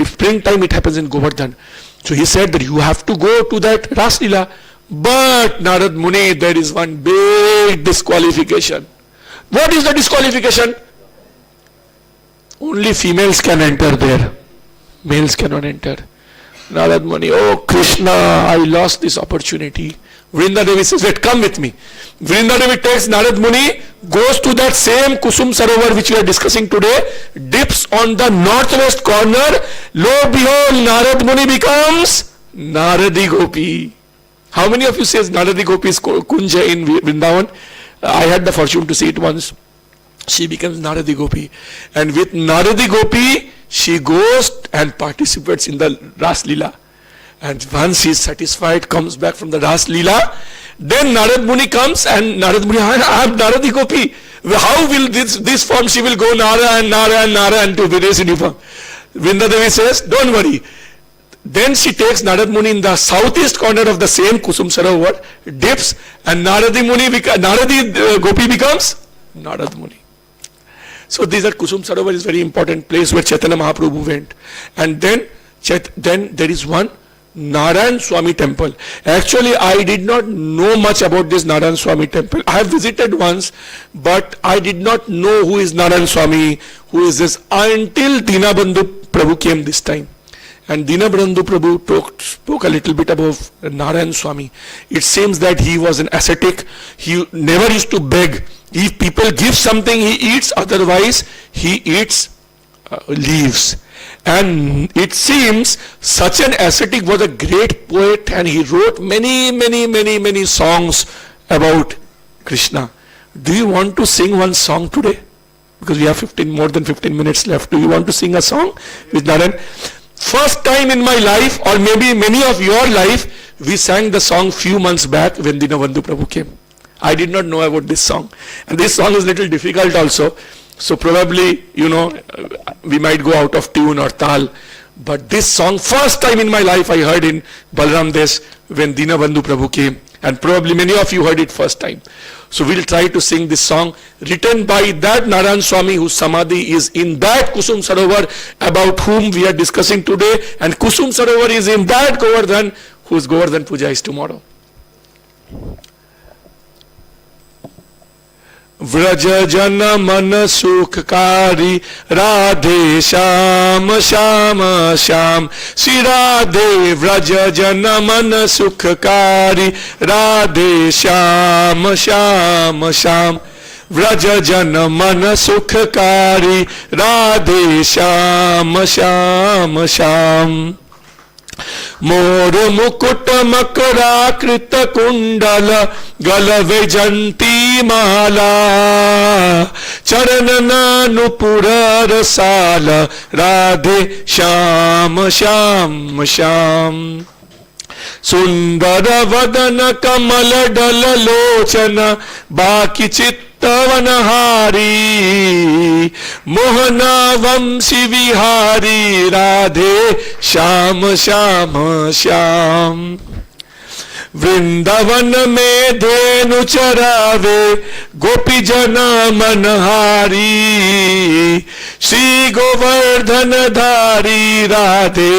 C: spring time it happens in Govardhan. So he said that you have to go to that Ras Leela. But Narad Muni, there is one big disqualification. What is the disqualification? Only females can enter there. Males cannot enter. Narad Muni, oh Krishna, I lost this opportunity. Vrinda Devi says, wait, come with me. Vrinda Devi takes Narad Muni, goes to that same Kusum Sarovar which we are discussing today, dips on the northwest corner. Lo behold, Narad Muni becomes Naradi Gopi. How many of you says Naradi Gopi is Kunja in Vrindavan? I had the fortune to see it once. She becomes Naradi Gopi. And with Naradi Gopi, she goes and participates in the Ras Leela. And once he is satisfied, comes back from the Ras Leela, then Narad Muni comes and Narad Muni, I am Naradi Gopi. How will this form, she will go Nara and to various uniform. Vrinda Devi says, don't worry. Then she takes Narad Muni in the southeast corner of the same Kusum Sarovar, dips, and Naradi Gopi becomes Narad Muni. So these are Kusum Sarovar is very important place where Chaitanya Mahaprabhu went. And then there is one Narayan Swami temple. Actually, I did not know much about this Narayan Swami temple. I have visited once, but I did not know who is Narayan Swami, who is this, until Dinabandhu Prabhu came this time. And Dinabandhu Prabhu spoke a little bit about Narayan Swami. It seems that he was an ascetic. He never used to beg. If people give something, he eats. Otherwise, he eats leaves. And it seems such an ascetic was a great poet, and he wrote many songs about Krishna. Do you want to sing one song today? Because we have more than 15 minutes left. Do you want to sing a song with Narayan? First time in my life, or maybe many of your life, we sang the song few months back when Dinabandhu Prabhu came. I did not know about this song. And this song is little difficult also. So probably, we might go out of tune or tal. But this song, first time in my life I heard in Balaramdesh when Dinabandhu Prabhu came. And probably many of you heard it first time. So we'll try to sing this song written by that Narayan Swami whose Samadhi is in that Kusum Sarovar about whom we are discussing today. And Kusum Sarovar is in that Govardhan whose Govardhan Puja is tomorrow. Vraj जन मन सुखकारी राधे श्याम श्याम श्याम श्री राधे व्रज जन मन सुखकारी राधे श्याम श्याम श्याम व्रज जन मन सुखकारी राधे श्याम श्याम श्याम मोर मुकुट मकराकृत कुंडल गल वैजंती माला चरण नुपुर रसाल राधे श्याम श्याम श्याम सुंदर वदन कमल डल लोचन बाकी चित्तवनहारी मोहना वंशी विहारी राधे श्याम श्याम श्याम वृंदावन में धेनु चरावे गोपी जन मनहारी श्री गोवर्धन धारी राधे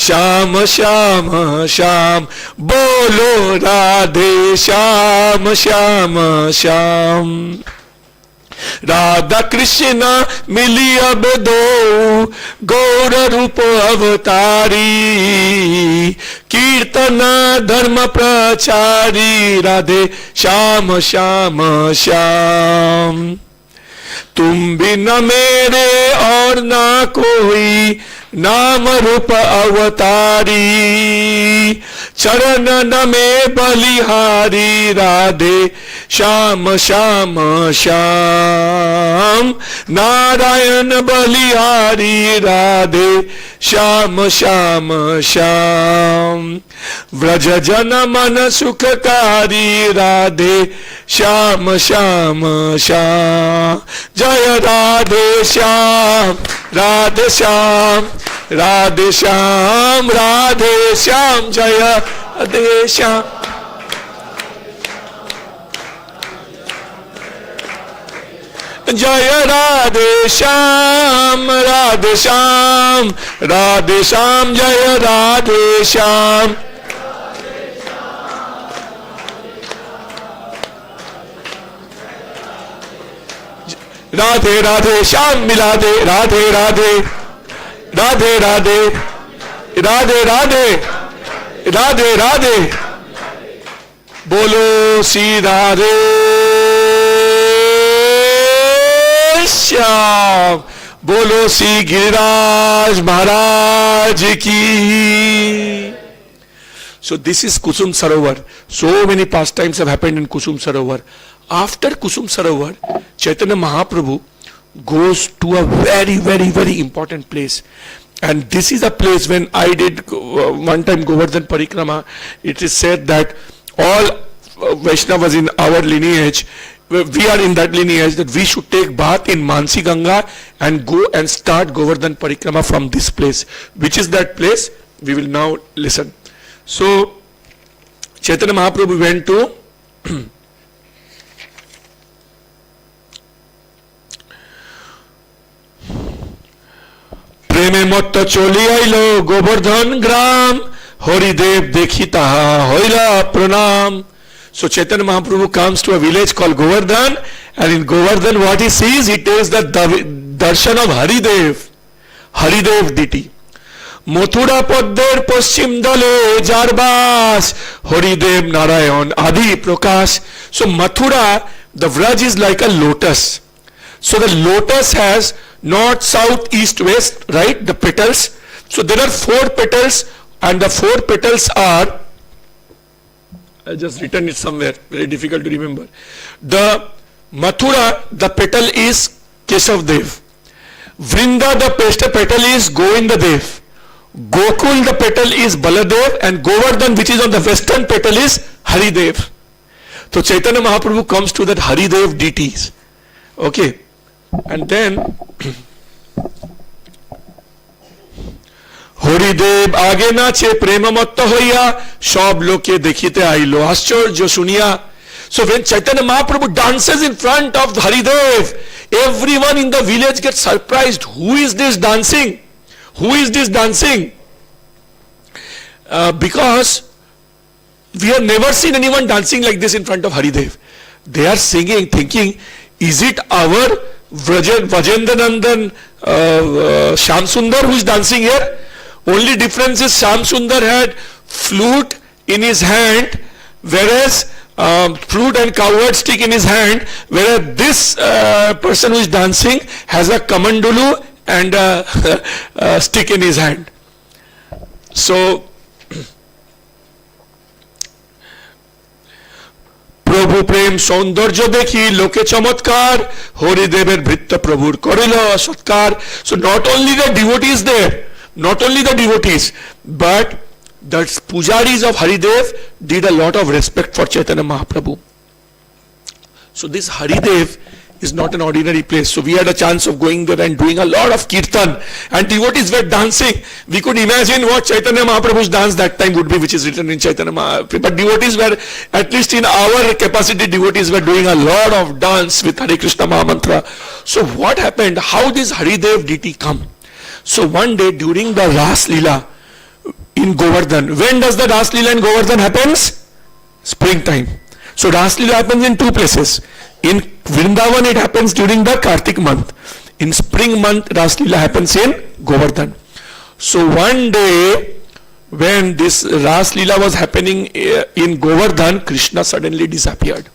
C: श्याम श्याम श्याम बोलो राधे श्याम श्याम श्याम राधा कृष्ण मिली अब दो गौर रूप अवतारी कीर्तन धर्म प्रचारी राधे श्याम श्याम श्याम तुम भी न मेरे और ना कोई नाम रूप अवतारी चरण न में बलिहारी राधे श्याम श्याम श्याम नारायण बलिहारी राधे श्याम श्याम श्याम व्रज जन मन सुखकारी राधे श्याम श्याम श्याम जय राधे श्याम राधे श्याम राधे श्याम राधे श्याम जय राधे श्याम जय राधे श्याम राधे श्याम राधे श्याम जय राधे श्याम राधे राधे श्याम मिला दे राधे राधे राधे राधे राधे राधे राधे राधे बोलो श्री राधे श्याम बोलो श्री गिरिराज महाराज की. So this is Kusum Sarovar. So many pastimes have happened in Kusum Sarovar. After Kusum Sarovar, Chaitanya Mahaprabhu goes to a very, very, very important place. And this is a place when I did one time Govardhan Parikrama, it is said that all Vaishnavas in our lineage, we are in that lineage, that we should take bath in Mansi Ganga and go and start Govardhan Parikrama from this place. Which is that place? We will now listen. So Chaitanya Mahaprabhu went to প্রেমে মত্ত চলি আইল গোবর্ধন গ্রাম হরিদেব দেখি তাহা হইলা প্রণাম. So Chaitanya Mahaprabhu comes to a village called Govardhan, and in Govardhan what he sees, he takes the darshan of Haridev, Haridev deity. Mathura পদ্মের পশ্চিম দলে যার বাস হরিদেব নারায়ণ আদি প্রকাশ. So Mathura, the Vraj is like a lotus. So the lotus has north, south, east, west, right? The petals. So there are 4 petals, and the 4 petals are, I just written it somewhere, very difficult to remember. The Mathura, the petal is Keshav Dev. Vrinda, the petal is Govinda Dev. Gokul, the petal is Baladev, and Govardhan, which is on the western petal, is Haridev. So Chaitanya Mahaprabhu comes to that Haridev deities. Okay. And then Haridev আগে নাচে প্রেমমত্ত হইয়া সব লোকে দেখিতে আইলো আশ্চর্য শুনিয়া. So when Chaitanya Mahaprabhu dances in front of Haridev, everyone in the village gets surprised. Who is this dancing? Who is this dancing? Because we have never seen anyone dancing like this in front of Haridev. They are singing, thinking, is it our Vajendranandan Shyam Sundar who is dancing here? Only difference is Shyam Sundar had flute in his hand, whereas flute and cowherd stick in his hand, whereas this person who is dancing has a kamandulu and a stick in his hand. So প্রভু প্রেম সৌন্দর্য দেখি লোকে চমৎকার হরিদেবের ভৃত্য প্রভুর করিল সৎকার. So not only the devotees there, not only the devotees, but the pujaris of Haridev did a lot of respect for Chaitanya Mahaprabhu. So this Haridev is not an ordinary place. So we had a chance of going there and doing a lot of kirtan, and devotees were dancing. We could imagine what Chaitanya Mahaprabhu's dance that time would be, which is written in Chaitanya Mahaprabhu. But devotees were, at least in our capacity, devotees were doing a lot of dance with Hare Krishna Mahamantra. So what happened? How this Haridev deity come? So one day during the Ras Leela in Govardhan, when does the Ras Leela in Govardhan happens? Springtime. So Ras Leela happens in two places. In Vrindavan it happens during the Kartik month. In spring month Ras Leela happens in Govardhan. So one day when this Ras Leela was happening in Govardhan, Krishna suddenly disappeared.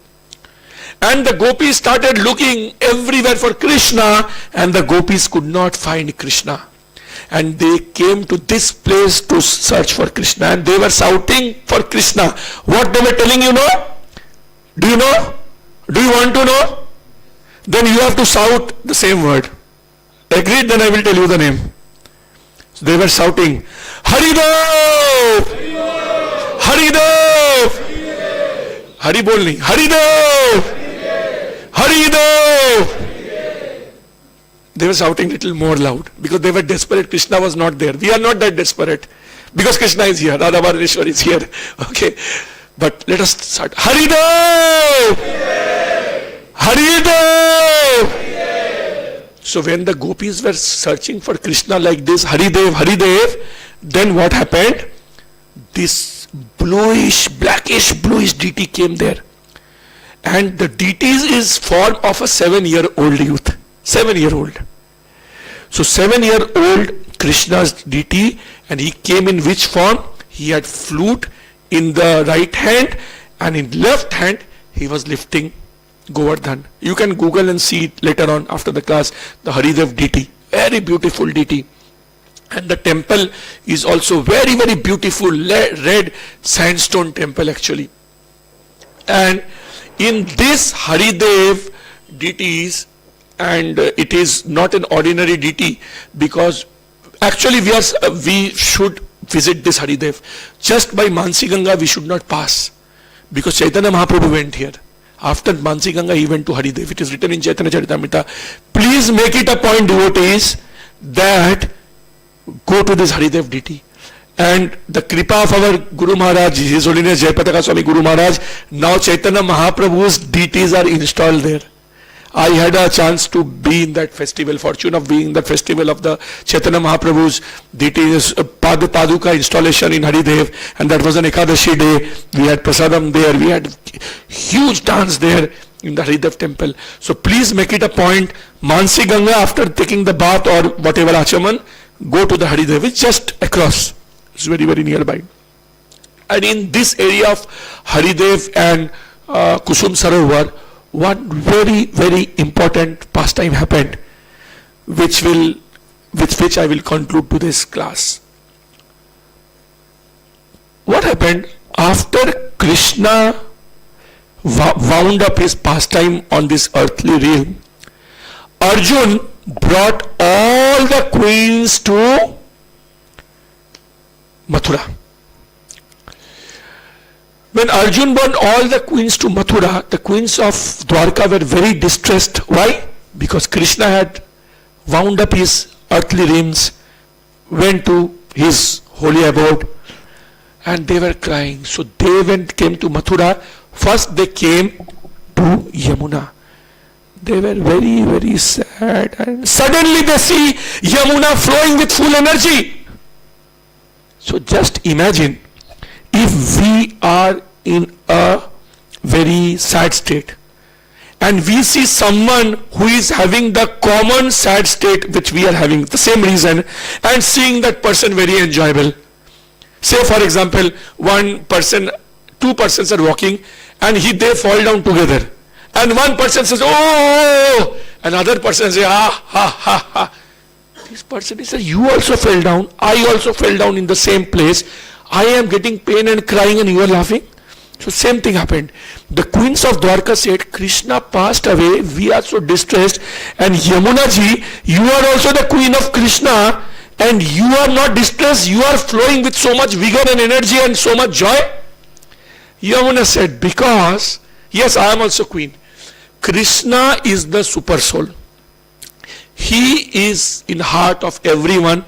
C: And the gopis started looking everywhere for Krishna, and the gopis could not find Krishna. And they came to this place to search for Krishna, and they were shouting for Krishna. What they were telling, you know? Do you know? Do you want to know? Then you have to shout the same word. Agreed? Then I will tell you the name. So they were shouting, Haridev! Haridev! Hari bol nahi. Haridev! Haridev! They were shouting little more loud because they were desperate. Krishna was not there. We are not that desperate because Krishna is here. Radha Bharaneshwar is here. Okay. But let us start. Haridev! Haridev! So when the gopis were searching for Krishna like this, Haridev, Haridev, then what happened? This bluish, blackish, bluish deity came there. And the deity is form of a 7-year-old youth. 7-year-old. So 7-year-old Krishna's deity, and he came in which form? He had flute in the right hand, and in left hand he was lifting Govardhan. You can Google and see it later on after the class, the Haridev deity. Very beautiful deity. And the temple is also very, very beautiful, red sandstone temple actually. And in this Haridev deities, and it is not an ordinary deity, because actually we should visit this Haridev. Just by Mansi Ganga we should not pass, because Chaitanya Mahaprabhu went here. After Mansi Ganga he went to Haridev. It is written in Chaitanya Charitamrita. Please make it a point, devotees, that go to this Haridev deity. And the kripa of our Guru Maharaj, His Holiness Jayapataka Swami Guru Maharaj, now Chaitanya Mahaprabhu's deities are installed there. I had a chance to be in that festival, fortune of being in that festival of the Chaitanya Mahaprabhu's deities, Paduka installation in Haridev, and that was an Ekadashi day. We had prasadam there, we had huge dance there in the Haridev temple. So please make it a point, Mansi Ganga, after taking the bath or whatever achaman, go to the Haridev. It's just across. It's very, very nearby. And in this area of Haridev and Kusum Sarovar, one very, very important pastime happened, with which I will conclude today's class. What happened after Krishna wound up his pastime on this earthly realm? Arjun brought all the queens to Mathura. When Arjun brought all the queens to Mathura, the queens of Dwarka were very distressed. Why? Because Krishna had wound up his earthly realms, went to his holy abode, and they were crying. So they came to Mathura. First they came to Yamuna. They were very, very sad, and suddenly they see Yamuna flowing with full energy. So just imagine, if we are in a very sad state and we see someone who is having the common sad state which we are having, the same reason, and seeing that person very enjoyable. Say for example, two persons are walking and they fall down together, and one person says, oh, another person says, ah, ha, ha, ha. This person says, you also fell down, I also fell down in the same place. I am getting pain and crying and you are laughing.
D: So same thing happened. The queens of Dwarka said, Krishna passed away, we are so distressed, and Yamuna ji, you are also the queen of Krishna, and you are not distressed, you are flowing with so much vigor and energy and so much joy. Yamuna said, because, yes, I am also queen. Krishna is the super soul. He is in heart of everyone.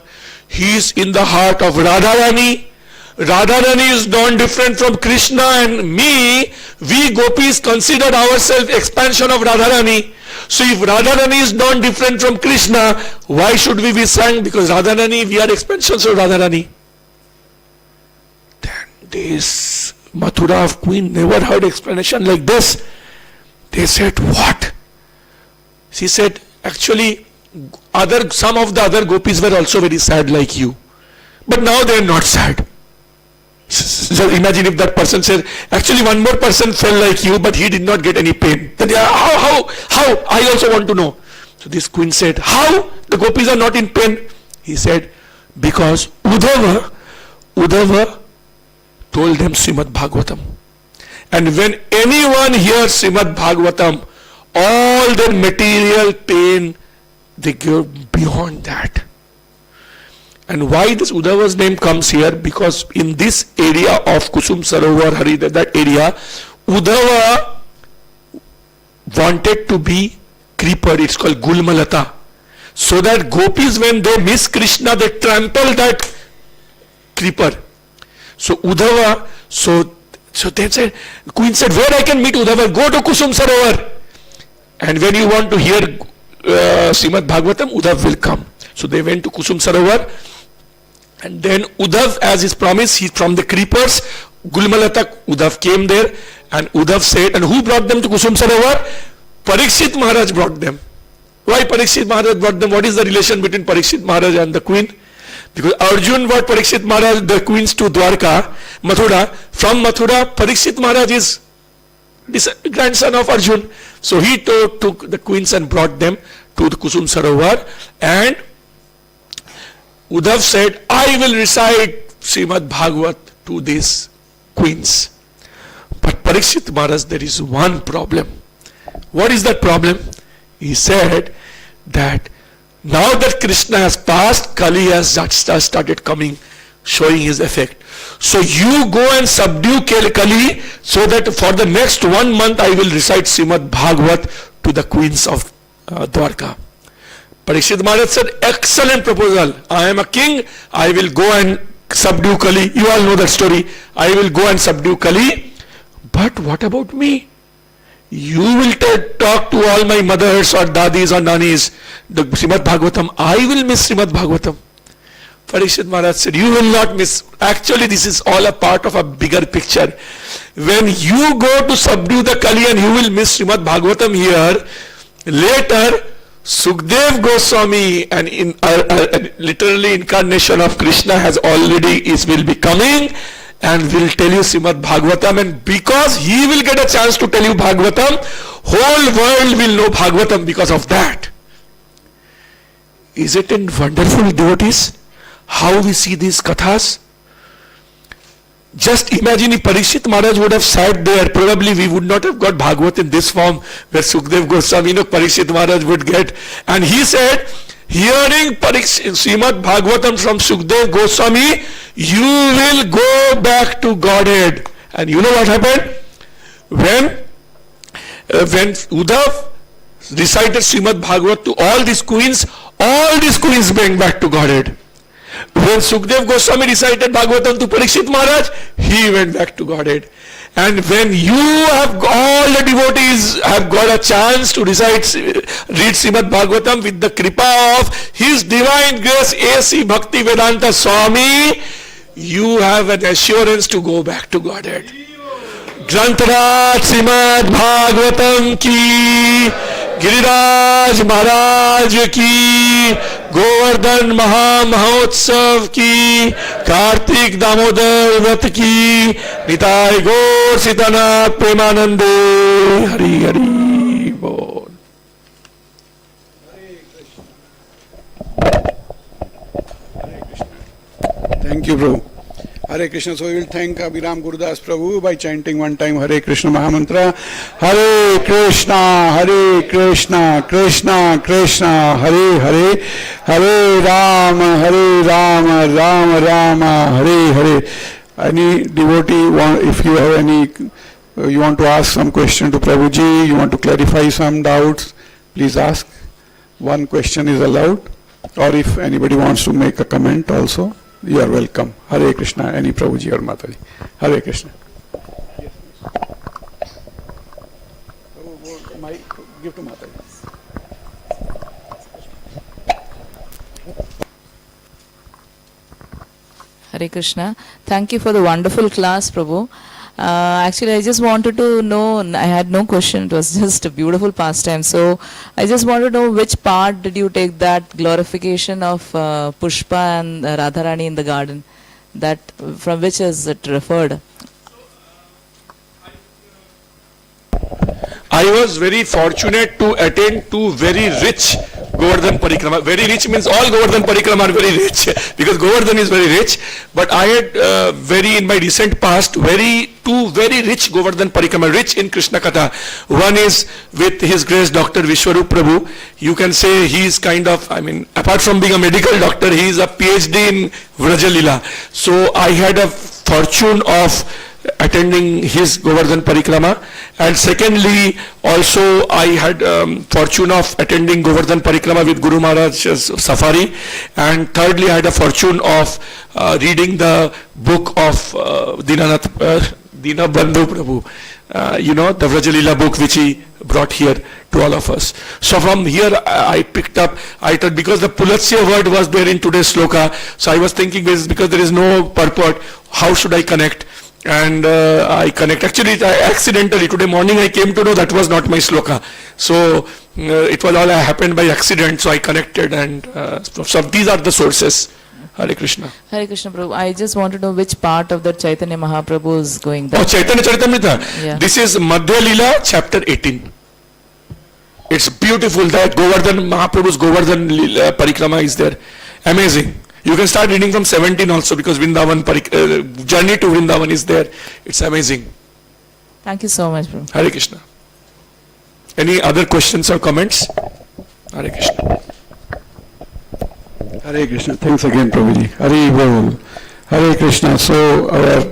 D: He is in the heart of Radharani. Radharani is not different from Krishna, and me, we gopis consider ourselves expansion of Radharani. So if Radharani is not different from Krishna, why should we be sang? Because Radharani, we are expansions of Radharani. Then this Mathura of Queen never heard explanation like this. They said, what? She said, actually, some of the other gopis were also very sad like you. But now they are not sad. So imagine if that person said, actually one more person fell like you, but he did not get any pain. Then how? I also want to know. So this queen said, how? The gopis are not in pain. He said, because Uddhava told them Srimad Bhagavatam. And when anyone hears Srimad Bhagavatam, all their material pain, they go beyond that. And why this Uddhava's name comes here? Because in this area of Kusum Sarovar, Hari, that area, Uddhava wanted to be creeper. It's called Gulmalata. So that gopis, when they miss Krishna, they trample that creeper. So Uddhava, so they said, Queen said, where I can meet Uddhava? Go to Kusum Sarovar. And when you want to hear Srimad Bhagavatam, Uddhav will come. So they went to Kusum Sarovar. And then Uddhav, as his promise, he from the creepers, Gulmalata, Uddhav came there, and Uddhav said, and who brought them to Kusum Sarovar? Parikshit Maharaj brought them. Why Parikshit Maharaj brought them? What is the relation between Parikshit Maharaj and the queen? Because Arjun brought Parikshit Maharaj, the queens, to Dwarka, Mathura. From Mathura, Parikshit Maharaj is the grandson of Arjun. So he took the queens and brought them to the Kusum Sarovar, and Uddhav said, I will recite Srimad Bhagavat to these queens. But Parikshit Maharaj, there is one problem. What is that problem? He said that now that Krishna has passed, Kali has started coming, showing his effect. So you go and subdue Kali, so that for the next 1 month I will recite Srimad Bhagavat to the queens of Dwarka. Parikshit Maharaj said, excellent proposal. I am a king. I will go and subdue Kali. You all know that story. I will go and subdue Kali. But what about me? You will talk to all my mothers or dadis or nanis. The Srimad Bhagavatam. I will miss Srimad Bhagavatam. Parikshit Maharaj said, you will not miss. Actually, this is all a part of a bigger picture. When you go to subdue the Kali and you will miss Srimad Bhagavatam here, later, Sukdev Goswami, and literally incarnation of Krishna will be coming and will tell you Srimad Bhagavatam, and because he will get a chance to tell you Bhagavatam, whole world will know Bhagavatam because of that. Is it wonderful, devotees, how we see these kathas? Just imagine if Parikshit Maharaj would have sat there, probably we would not have got Bhagavat in this form, where Sukdev Goswami, Parikshit Maharaj would get. And he said, hearing Srimad Bhagavatam from Sukdev Goswami, you will go back to Godhead. And you know what happened? When Uddhav recited Srimad Bhagavat to all these queens went back to Godhead. When Sukdev Goswami recited Bhagavatam to Parikshit Maharaj, he went back to Godhead. And when you have, all the devotees have got a chance to read Srimad Bhagavatam with the kripa of His Divine Grace A.C. Bhaktivedanta Swami, you have an assurance to go back to Godhead. Grantaraj Srimad Bhagavatam ki, Giriraj Maharaj ki, Govardhan Maha Mahotsav ki, Kartik Damodar Vrat ki, Nitai Gaur Sitanath Premanande, Hari Hari Bol.
A: Thank you, Prabhu. Hare Krishna. So we will thank Abhirama Gurudas Prabhu by chanting one time Hare Krishna Mahamantra. Hare Krishna, Krishna Krishna, Hare Hare, Hare Rama, Rama Rama, Hare Hare. Any devotee, if you have any, you want to ask some question to Prabhuji, you want to clarify some doubts, please ask. One question is allowed. Or if anybody wants to make a comment also, you are welcome. Hare Krishna, any Prabhuji or Mataji. Hare Krishna. Give to Mataji.
E: Hare Krishna. Thank you for the wonderful class, Prabhu. Actually, I just wanted to know, I had no question, it was just a beautiful pastime. So, I just wanted to know which part did you take that glorification of Pushpa and Radharani in the garden, that from which is it referred?
D: I was very fortunate to attend to very rich Govardhan Parikrama. Very rich means all Govardhan Parikrama are very rich because Govardhan is very rich. But I had in my recent past, two very rich Govardhan Parikrama, rich in Krishna Katha. One is with His Grace Dr. Vishwarup Prabhu. You can say he is kind of, apart from being a medical doctor, he is a PhD in Vrajalila. So I had a fortune of attending his Govardhan Parikrama, and secondly also I had fortune of attending Govardhan Parikrama with Guru Maharaj's safari, and thirdly I had a fortune of reading the book of Dinabandhu Prabhu, the Vrajalila book which he brought here to all of us. So from here I picked up, I thought because the Pulatsya word was there in today's sloka, so I was thinking because there is no purport, how should I connect? And I connect. Actually, accidentally, today morning I came to know that was not my sloka. So it was all happened by accident, so I connected, and so these are the sources. Hare Krishna.
E: Hare Krishna, Prabhu. I just want to know which part of the Chaitanya Mahaprabhu is going there.
D: Oh, Chaitanya Charitamrita. Yeah. This is Madhya Lila, chapter 18. It's beautiful that Govardhan, Mahaprabhu's Govardhan Parikrama is there. Amazing. You can start reading from 17 also because Vrindavan, journey to Vrindavan is there. It's amazing.
E: Thank you so much, Prabhu.
D: Hare Krishna. Any other questions or comments? Hare Krishna.
A: Hare Krishna. Thanks again, Prabhuji. Hare Bol. Hare Krishna. So our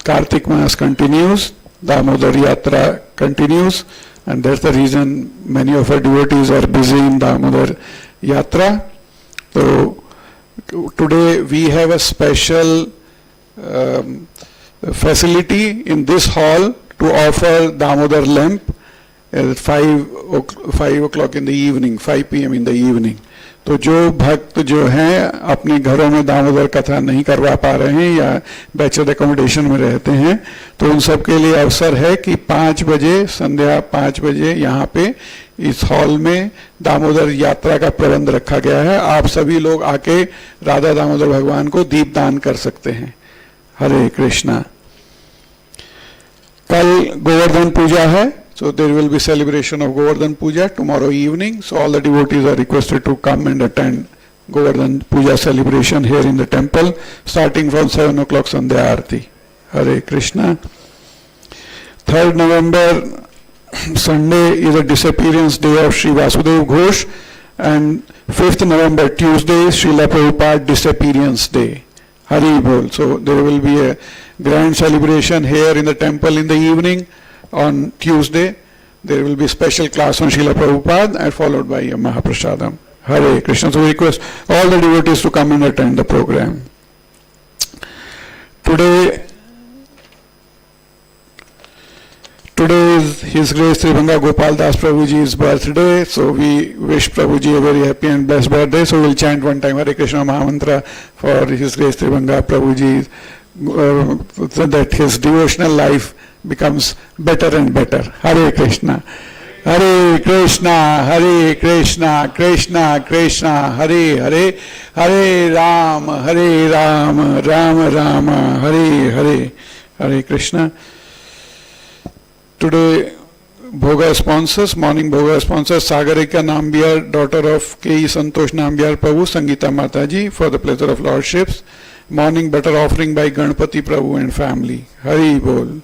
A: Kartik Maas continues. Damodar Yatra continues. And that's the reason many of our devotees are busy in Damodar Yatra. So today we have a special facility in this hall to offer Damodar lamp at 5 o'clock in the evening, 5 p.m. in the evening. तो जो भक्त जो हैं अपने घरों में दामोदर कथा नहीं करवा पा रहे हैं या बैचलर एकोमोडेशन में रहते हैं, तो उन सब के लिए अवसर है कि 5 बजे, संध्या 5 बजे यहाँ पे इस हॉल में दामोदर यात्रा का प्रबंध रखा गया है. आप सभी लोग आके राधा दामोदर भगवान को दीप दान कर सकते हैं. हरे कृष्णा. कल गोवर्धन पूजा है. So there will be celebration of Govardhan Puja tomorrow evening. So all the devotees are requested to come and attend Govardhan Puja celebration here in the temple, starting from 7 o'clock Sandhya Arati. Hare Krishna. 3rd November, Sunday, is a disappearance day of Sri Vasudev Ghosh, and 5th November, Tuesday, is Srila Prabhupada disappearance day. Hari Bol. So there will be a grand celebration here in the temple in the evening. On Tuesday, there will be special class on Srila Prabhupada and followed by a Mahaprasadam. Hare Krishna. So we request all the devotees to come and attend the program. Today is His Grace Srivanga Gopal Das Prabhuji's birthday. So we wish Prabhuji a very happy and blessed birthday. So we'll chant one time Hare Krishna Mahamantra for His Grace Srivanga Prabhuji, so that his devotional life becomes better and better. Hare Krishna. Hare Krishna, Hare Krishna, Krishna Krishna, Hare Hare, Hare Rama, Rama Rama, Hare Hare. Hare Krishna. Today, Bhoga sponsors, morning Bhoga sponsors, Sagarika Nambiar, daughter of K.E. Santosh Nambiar Prabhu, Sangita Mataji, for the pleasure of lordships. morning butter offering by Ganpati Prabhu and family. Hari Bol.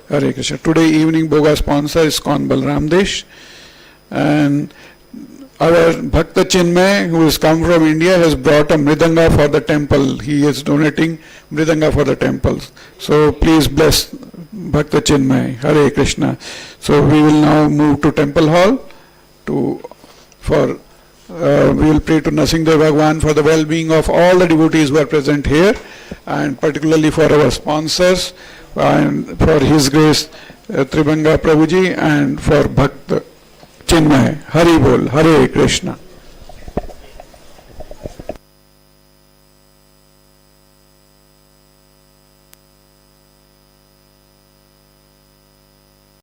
A: Hare Krishna. Today evening Boga sponsor is ISKCON Balaramdesh. And our Bhakta Chinmay, who has come from India, has brought a mridanga for the temple. He is donating mridanga for the temples. So please bless Bhakta Chinmay. Hare Krishna. So we will now move to temple hall we will pray to Nrsimhadev Bhagwan for the well-being of all the devotees who are present here, and particularly for our sponsors, and for His Grace Tribanga Prabhuji, and for Bhakta Chinmay. Hari Bol. Hare Krishna.